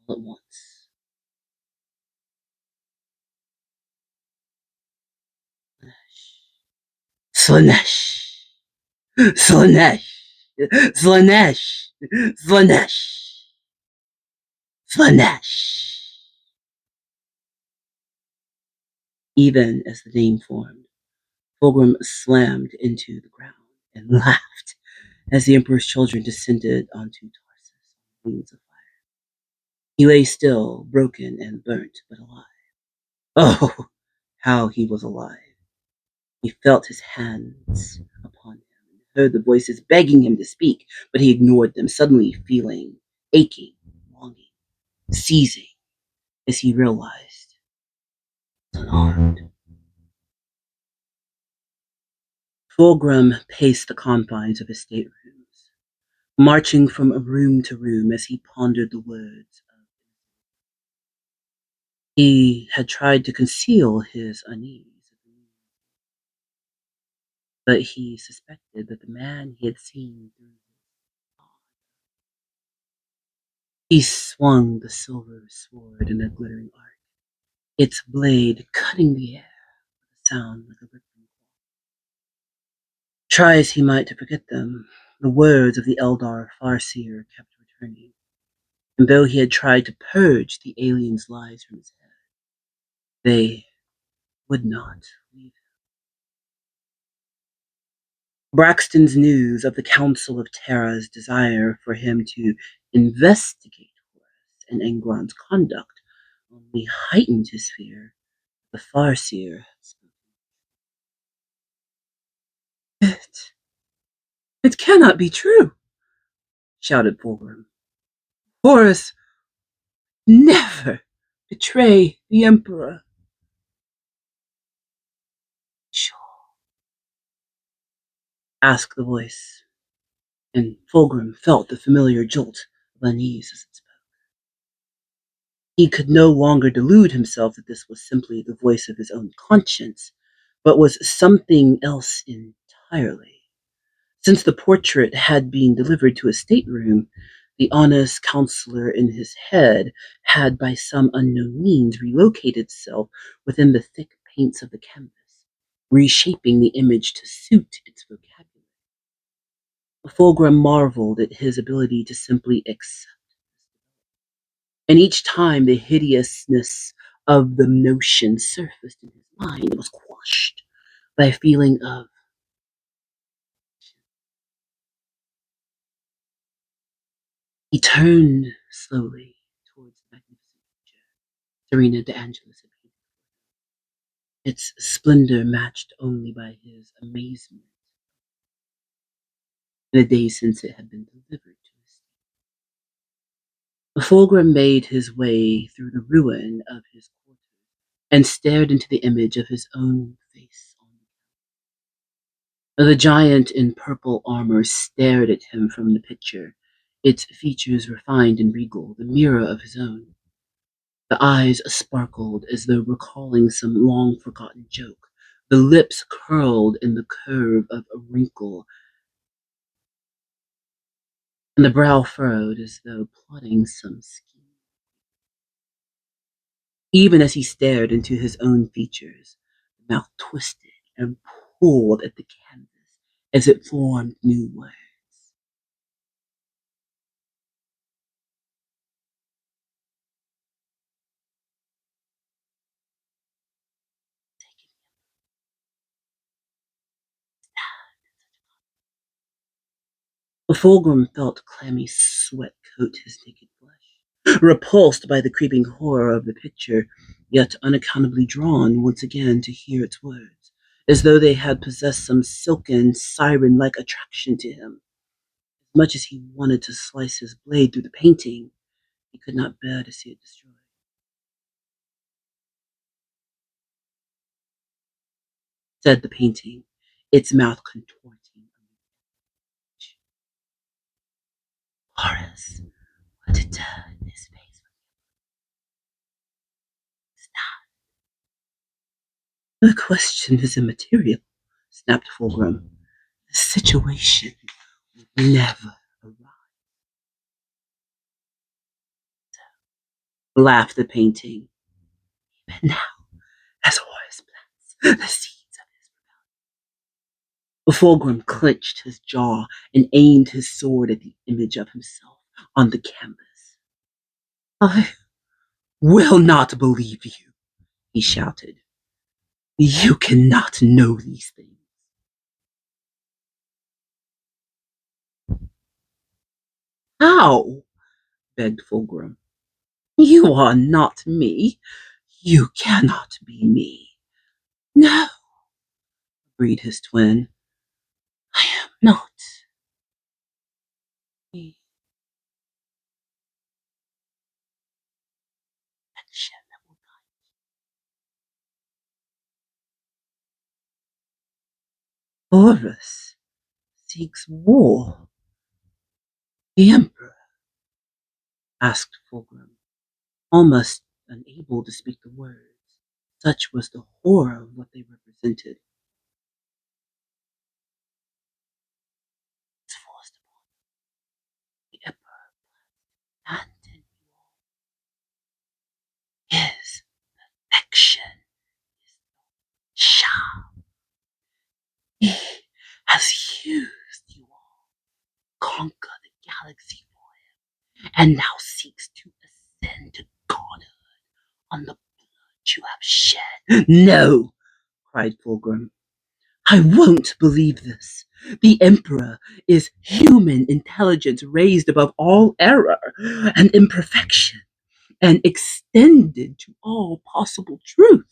S1: all at once. Slanesh, Slanesh, Slanesh, Slanesh, Slanesh. Even as the name formed, Fulgrim slammed into the ground and laughed as the Emperor's children descended onto Tarsus on wings of fire. He lay still, broken and burnt, but alive. Oh, how he was alive. He felt his hands upon him and heard the voices begging him to speak, but he ignored them, suddenly feeling aching, longing, seizing as he realized he was unarmed. Fulgrim paced the confines of his staterooms, marching from room to room as he pondered the words. He had tried to conceal his unease, but he suspected that the man he had seen through he swung the silver sword in a glittering arc, its blade cutting the air with a sound like a ripping. Try as he might to forget them, the words of the Eldar Farseer kept returning. And though he had tried to purge the aliens' lies from his head, they would not leave. Braxton's news of the Council of Terra's desire for him to investigate Horus and Angron's conduct only heightened his fear. The Farseer had spoken. It cannot be true, shouted Fulgrim. Horus never betray the Emperor. Sure, asked the voice, and Fulgrim felt the familiar jolt of unease as it spoke. He could no longer delude himself that this was simply the voice of his own conscience, but was something else entirely. Since the portrait had been delivered to his stateroom, the honest counselor in his head had by some unknown means relocated itself within the thick paints of the canvas, reshaping the image to suit its vocabulary. Fulgrim marveled at his ability to simply accept. And each time the hideousness of the notion surfaced in his mind, it was quashed by a feeling of. He turned slowly towards the magnificent picture Serena de Angelis had painted, its splendor matched only by his amazement in the days since it had been delivered to his. Fulgrim made his way through the ruin of his quarters and stared into the image of his own face. The giant in purple armor stared at him from the picture, its features refined and regal, the mirror of his own. The eyes sparkled as though recalling some long-forgotten joke. The lips curled in the curve of a wrinkle, and the brow furrowed as though plotting some scheme. Even as he stared into his own features, the mouth twisted and pulled at the canvas as it formed new words. Fulgrim felt clammy sweat coat his naked flesh, repulsed by the creeping horror of the picture, yet unaccountably drawn once again to hear its words, as though they had possessed some silken, siren-like attraction to him. As much as he wanted to slice his blade through the painting, he could not bear to see it destroyed. Said the painting, its mouth contorting. Horus, what a turn his face was. The question is immaterial, snapped Fulgrim. The situation would never arise. Laughed the painting. Even now, as Horus plants the seeds of his rebellion. Fulgrim clenched his jaw and aimed his sword at the image of himself on the canvas. I will not believe you, he shouted. You cannot know these things. How? Begged Fulgrim. You are not me. You cannot be me. No, agreed his twin. I am not me. Horus seeks war. The Emperor? Asked Fulgrim, almost unable to speak the words. Such was the horror of what they represented. It's forced upon the Emperor, and in his affection is sharp. He has used you all, conquer the galaxy for him, and now seeks to ascend to godhood on the blood you have shed. No, cried Fulgrim. I won't believe this. The Emperor is human intelligence raised above all error and imperfection and extended to all possible truth.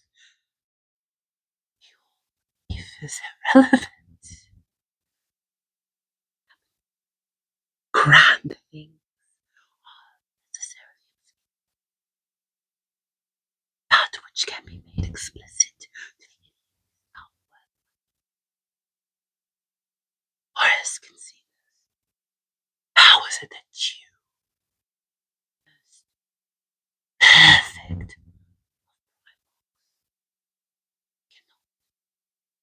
S1: Your belief is irrelevant. Grand things are necessary. That which can be made explicit to the outward. Horace can see this. How is it that you, perfect,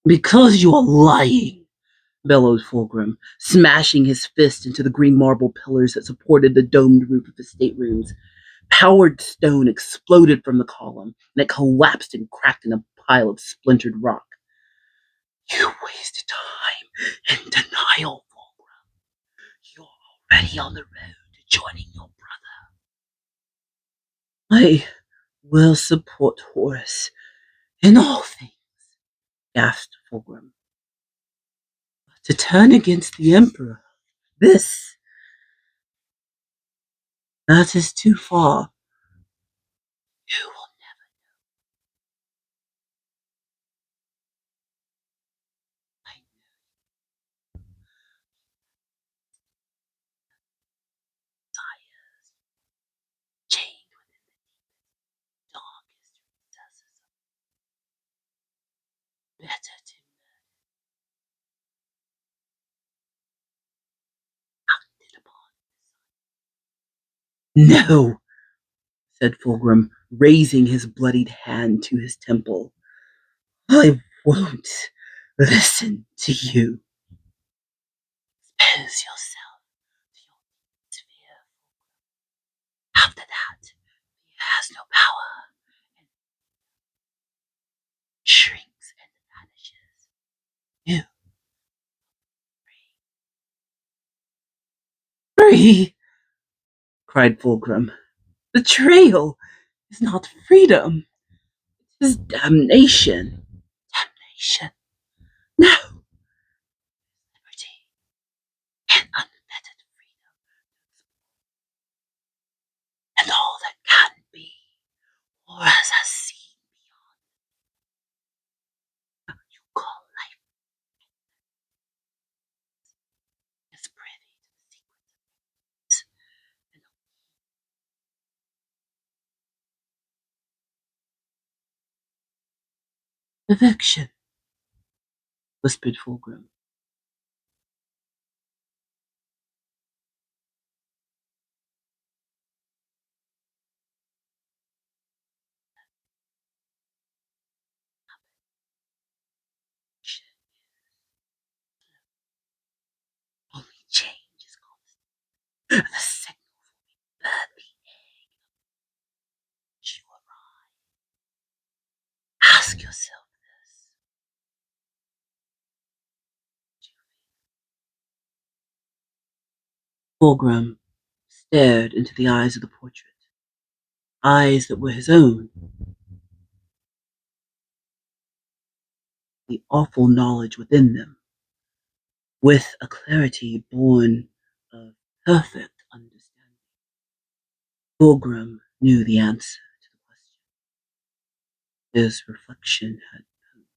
S1: because you are lying, bellowed Fulgrim, smashing his fist into the green marble pillars that supported the domed roof of his staterooms. Powered stone exploded from the column, and it collapsed and cracked in a pile of splintered rock. You wasted time in denial, Fulgrim. You're already on the road to joining your brother. I will support Horace in all things, gasped Fulgrim. To turn against the Emperor, that is too far. You will never know. Desires chained within the darkest recesses of better to acted upon. No, said Fulgrim, raising his bloodied hand to his temple. I won't listen to you. Expose yourself to your sphere. After that, he has no power and shrinks and vanishes. You free, cried Fulgrim. Betrayal is not freedom. It is damnation. Damnation. No. Liberty and unfettered freedom. And all that can be, or as has seen beyond, you call life is privy to the secrets and eviction, whispered Fulgrim. Only change is constant. The signal birth the egg you arrive. Ask yourself this. Fulgrim stared into the eyes of the portrait, eyes that were his own. The awful knowledge within them, with a clarity born of perfect understanding. Fulgrim knew the answer to the question his reflection had posed.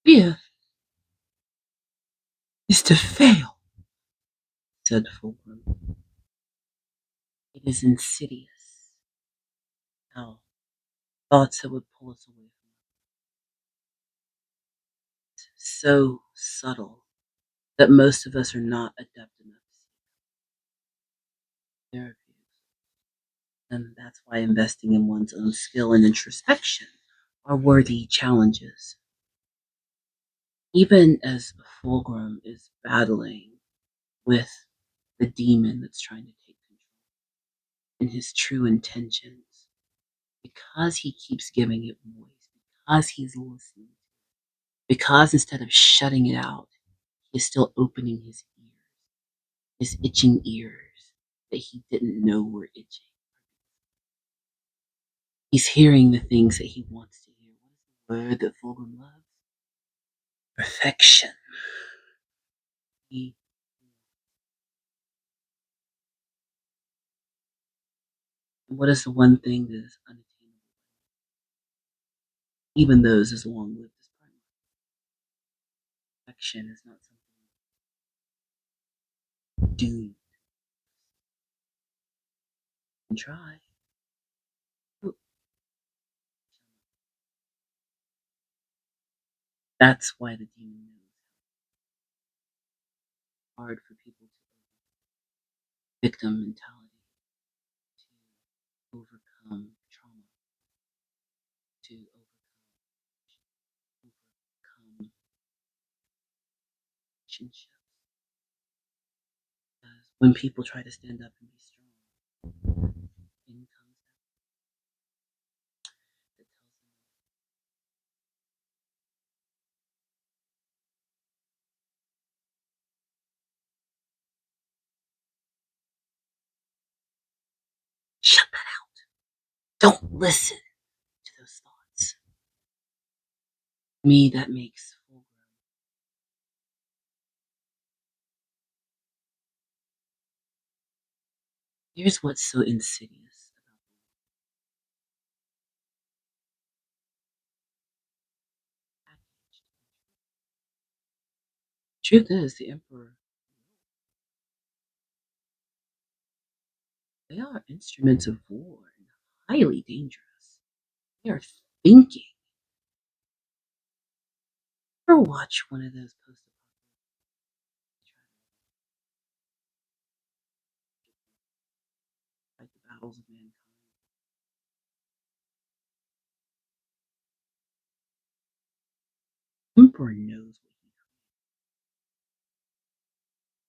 S1: Fear is to fail, said Fulgrim. It is insidious. How thoughts that would pull us away from it. So subtle that most of us are not adept enough to see their views. And that's why investing in one's own skill and introspection are worthy challenges. Even as Fulgrim is battling with the demon that's trying to take control and his true intentions, because he keeps giving it voice, because he's listening, because instead of shutting it out, is still opening his itching ears that he didn't know were itching. He's hearing the things that he wants to hear. What is the word that Fulgrim loves? Perfection. He, what is the one thing that is unattainable? Even those as long lived as primary. Perfection is not something doomed. And try. That's why the demon knows it's hard for people to victim mentality, to overcome trauma, to overcome relationships. Because when people try to stand up and be strong, in comes that tells them, shut that out. Don't listen to those thoughts. Me, that makes Fulgrim. Here's what's so insidious about the package. Truth is, the Emperor, they are instruments of war and highly dangerous. They are thinking. Ever watch one of those like the battles of mankind? Emperor knows what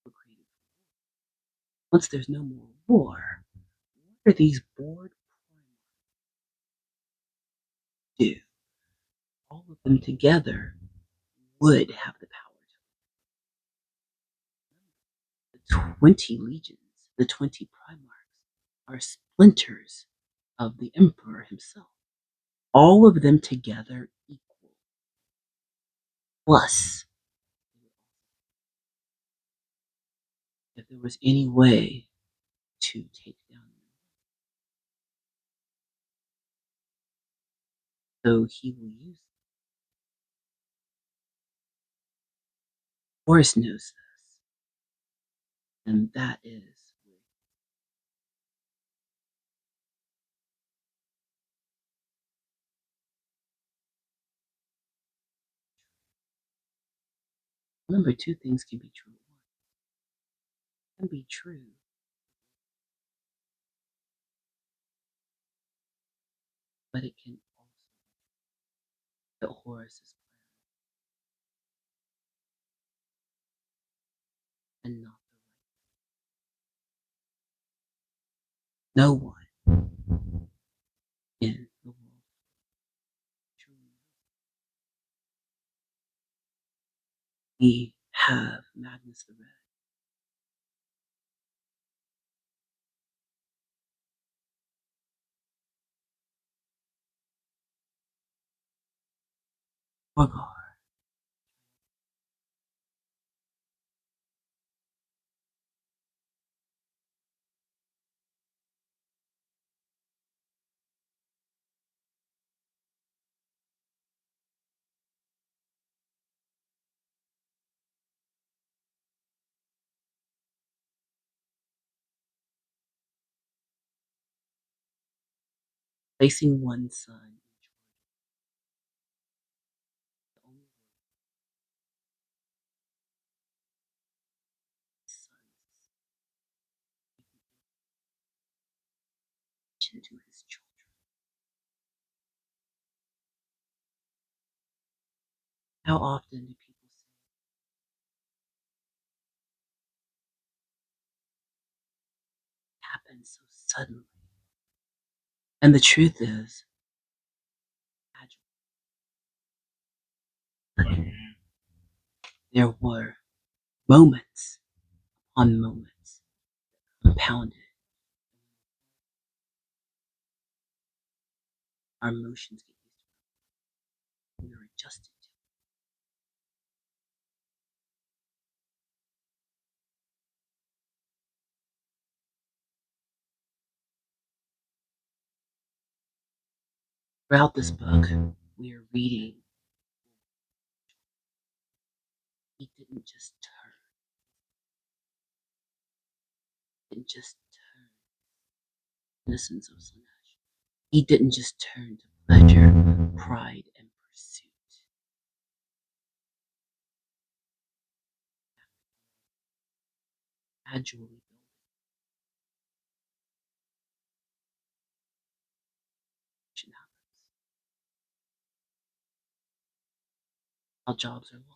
S1: he created. Once there's no more war, what are these bored do? All of them together would have the power. The 20 legions, the 20 primarchs, are splinters of the Emperor himself. All of them together equal. Plus, if there was any way to take down so he will use them. Horus knows this, and that is remember, two things can be true. One can be true, but it can also be that Horus's plan and not the right. No one in the world truly knows. We have Magnus the Red. Morgar. Placing one son in charge of the only sons to his children. How often do people say it happened so suddenly? And the truth is, there were Moments on moments compounded. Our emotions get used to it. We are adjusted to it. Throughout this book, we are reading. He didn't just turn. He didn't just turn. Innocence of Slanesh. He didn't just turn to pleasure, pride, and pursuit. Gradually building habits. How jobs are lost.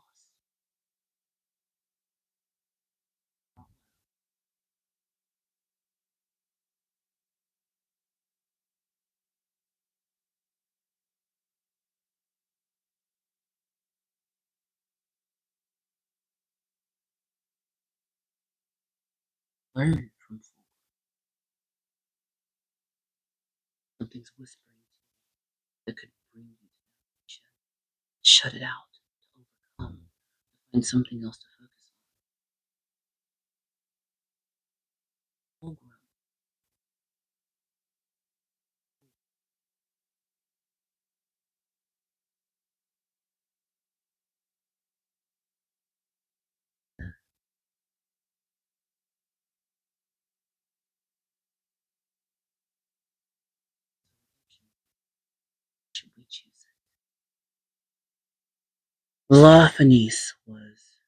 S1: Learn from Fulgrim. Something's whispering that could bring you to action. Shut it out to overcome. Find something else to focus on. Fulgrim. Should we choose it? Lothanis was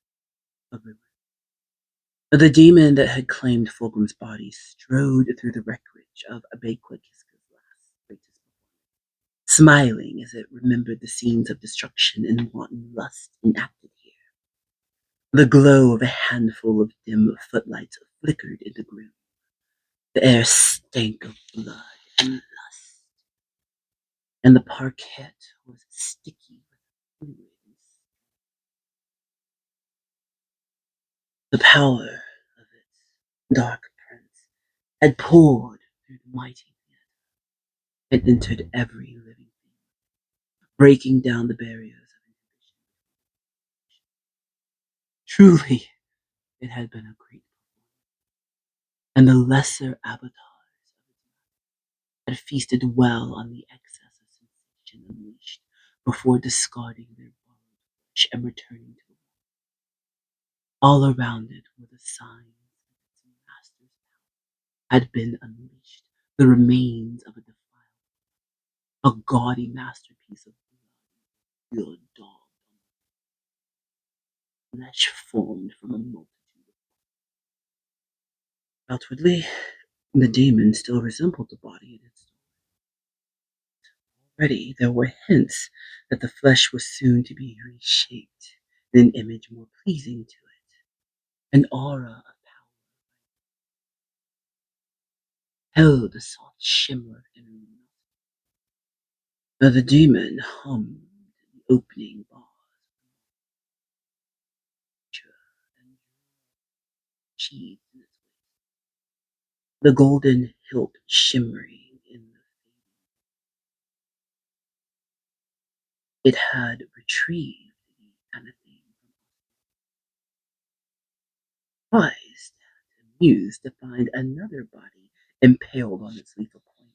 S1: a ruin. The demon that had claimed Fulgrim's body strode through the wreckage of Abequiskiska's last greatest performance, smiling as it remembered the scenes of destruction and wanton lust enacted here. The glow of a handful of dim footlights flickered in the gloom. The air stank of blood and lust, and the parquet was sticky with fluids. The power of its dark prince had poured through the mighty theater. It entered every living thing, breaking down the barriers of inhibition. Truly, it had been a great performance, and the lesser avatars had feasted well on the excess of sensation unleashed before discarding their borrowed flesh and returning to the world. All around it were the signs that its master's power had been unleashed, the remains of a defiled, a gaudy masterpiece of blood, dog, flesh formed from a multitude of. Outwardly, the demon still resembled the body in its story. Already there were hints that the flesh was soon to be reshaped in an image more pleasing to it. An aura of power held a soft shimmer of inner luminosity. The demon hummed the opening bars and sheathed in its waist, the golden hilt shimmering in the it had retrieved the anathema from surprised and amused to find another body impaled on its lethal point.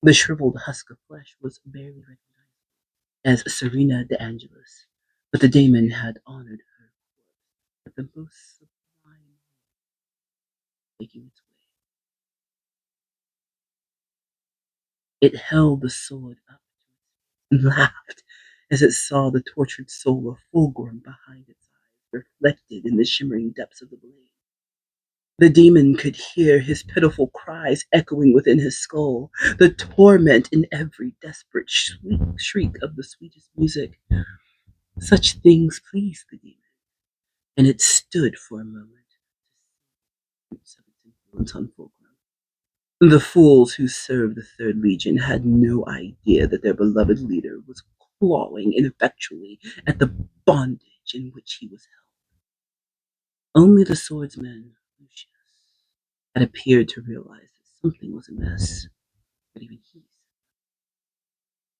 S1: The shriveled husk of flesh was barely recognizable as Serena de Angelis, but the daemon had honored her with the most sublime taking its way. It held the sword up and laughed as it saw the tortured soul of Fulgrim behind its eyes, reflected in the shimmering depths of the blade. The demon could hear his pitiful cries echoing within his skull, the torment in every desperate shriek of the sweetest music. Such things pleased the demon, and it stood for a moment to see its influence on Fulgrim. The fools who served the Third Legion had no idea that their beloved leader was clawing ineffectually at the bondage in which he was held. Only the swordsman, Lucius, had appeared to realize that something was amiss, but even he.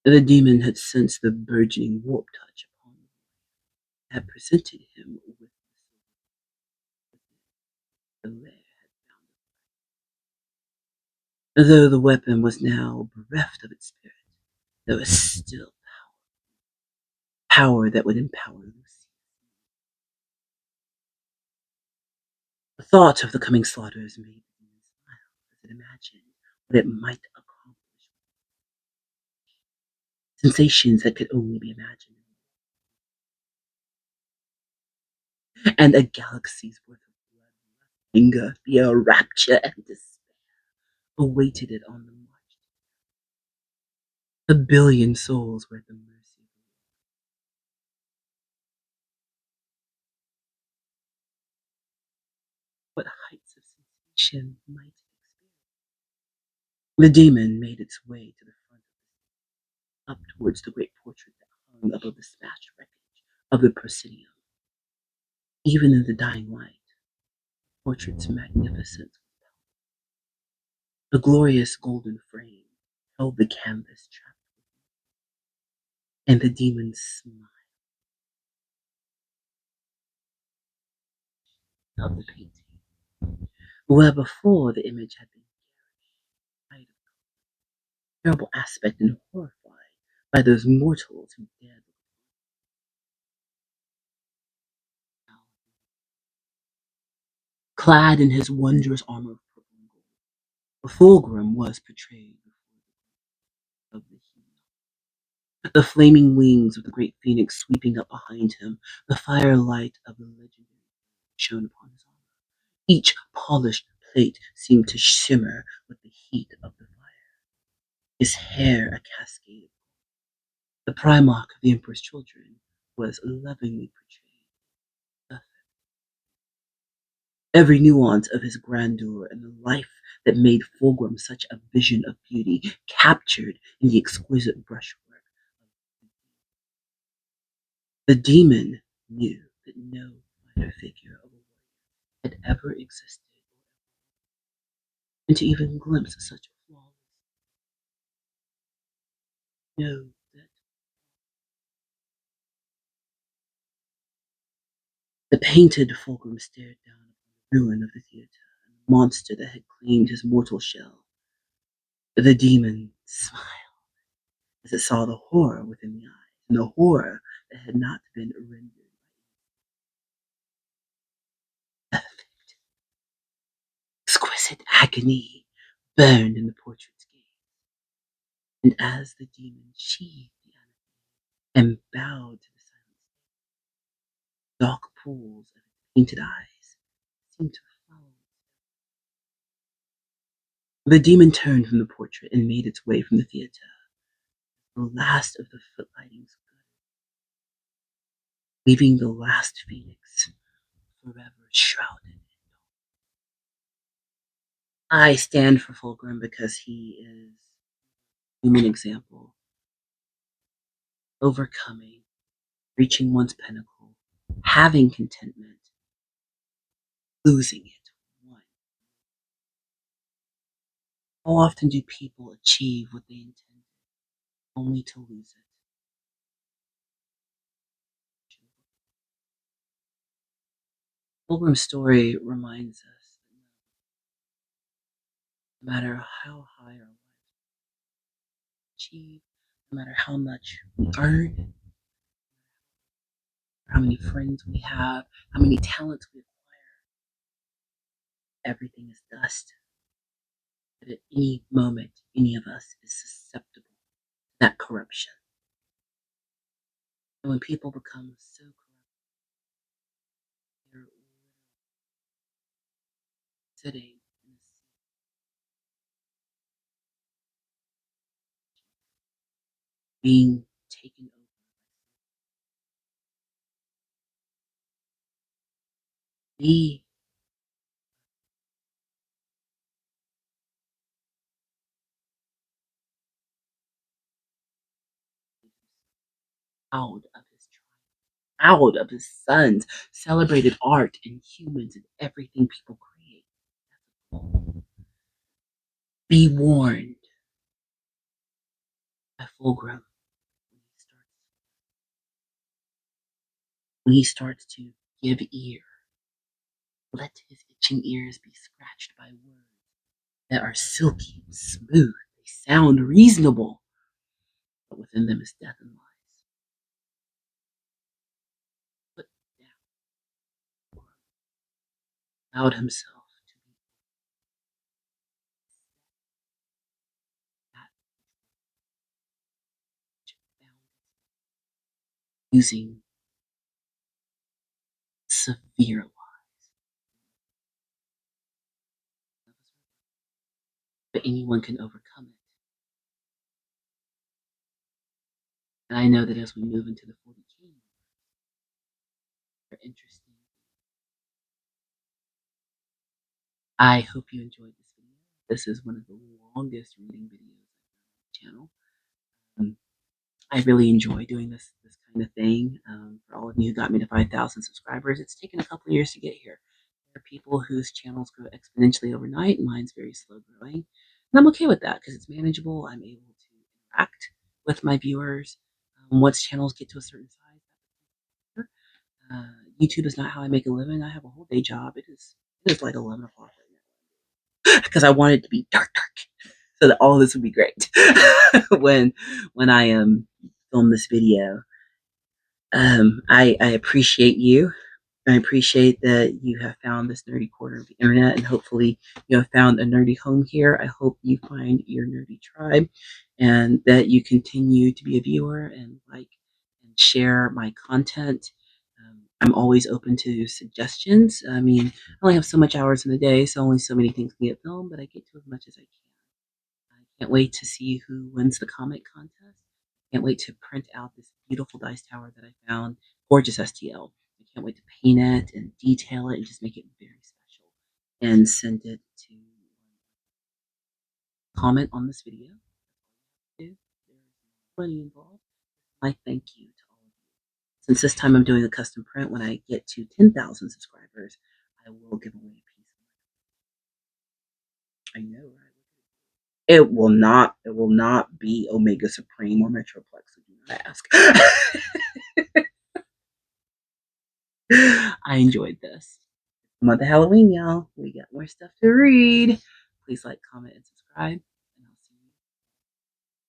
S1: The demon had sensed the burgeoning warp touch upon him, had presented him with the lair had found him. Though the weapon was now bereft of its spirit, there was still power that would empower Lucy. The thought of the coming slaughters made him smile as it imagined what it might accomplish. Sensations that could only be imagined. And a galaxy's worth of blood, anger, fear, rapture, and despair awaited it on the march. A billion souls were at the mercy of what heights of sensation might experience. The demon made its way to the front, up towards the great portrait that hung above the smashed wreckage of the proscenium. Even in the dying light, the portrait's magnificence. The glorious golden frame held the canvas trapped, and the demon's smile of the painting, where before the image had been garish, terrible aspect and horrified by those mortals who dared. Clad in his wondrous armor of purple and gold, Fulgrim was portrayed of the hero. The flaming wings of the great phoenix sweeping up behind him, the firelight of the legendary shone upon his armor. Each polished plate seemed to shimmer with the heat of the fire. His hair a cascade. The Primarch of the Emperor's children was lovingly portrayed. Every nuance of his grandeur and the life that made Fulgrim such a vision of beauty captured in the exquisite brushwork. The demon knew that no finer figure of a warrior had ever existed, and to even glimpse such a flawless know that the painted Fulgrim stared down upon the ruin of the theatre, and the monster that had claimed his mortal shell. The demon smiled as it saw the horror within the eyes, and the horror that had not been rendered. Exquisite agony burned in the portrait's gaze, and as the demon sheathed the animal and bowed to the silent dark pools of its painted eyes seemed to follow. The demon turned from the portrait and made its way from the theatre. The last of the footlightings, leaving the last phoenix forever shrouded. I stand for Fulgrim because he is a human example, overcoming, reaching one's pinnacle, having contentment, losing it. One. How often do people achieve what they intend, only to lose it? Fulgrim's story reminds us that no matter how high our lives achieve, no matter how much we earn, how many friends we have, how many talents we acquire, everything is dust. That at any moment, any of us is susceptible to that corruption. And when people become so corrupt, they're sitting in a seat, being taken over. Be out of his tribe. proud of his sons, celebrated art and humans and everything people create. Be warned by Fulgrim when he starts to give ear. Let his itching ears be scratched by words that are silky and smooth. They sound reasonable, but within them is death and lies. Put down, allowed himself to be that which found using severe lies. But anyone can overcome it. And I know that as we move into the 40K, they're interesting. I hope you enjoyed this video. This is one of the longest reading videos on the channel. I really enjoy doing this kind of thing. For all of you who got me to 5,000 subscribers, it's taken a couple of years to get here. There are people whose channels grow exponentially overnight, and mine's very slow growing. And I'm okay with that because it's manageable. I'm able to interact with my viewers. Once channels get to a certain size, YouTube is not how I make a living. I have a whole day job. It is like 11 o'clock right now because I want it to be dark, so that all of this would be great when I film this video. I appreciate you. I appreciate that you have found this nerdy corner of the internet, and hopefully you have found a nerdy home here. I hope you find your nerdy tribe, and that you continue to be a viewer and like and share my content. I'm always open to suggestions. I mean, I only have so much hours in the day, so only so many things can get filmed, but I get to as much as I can. I can't wait to see who wins the comic contest. Can't wait to print out this beautiful dice tower that I found. Gorgeous STL. I can't wait to paint it and detail it and just make it very special. And send it to comment on this video. There's money involved. I thank you to all of you. Since this time I'm doing a custom print, when I get to 10,000 subscribers, I will give away a piece. I know, right? It will not be Omega Supreme or Metroplex, so do not ask. I enjoyed this. Month of Halloween, y'all. We got more stuff to read. Please like, comment, and subscribe.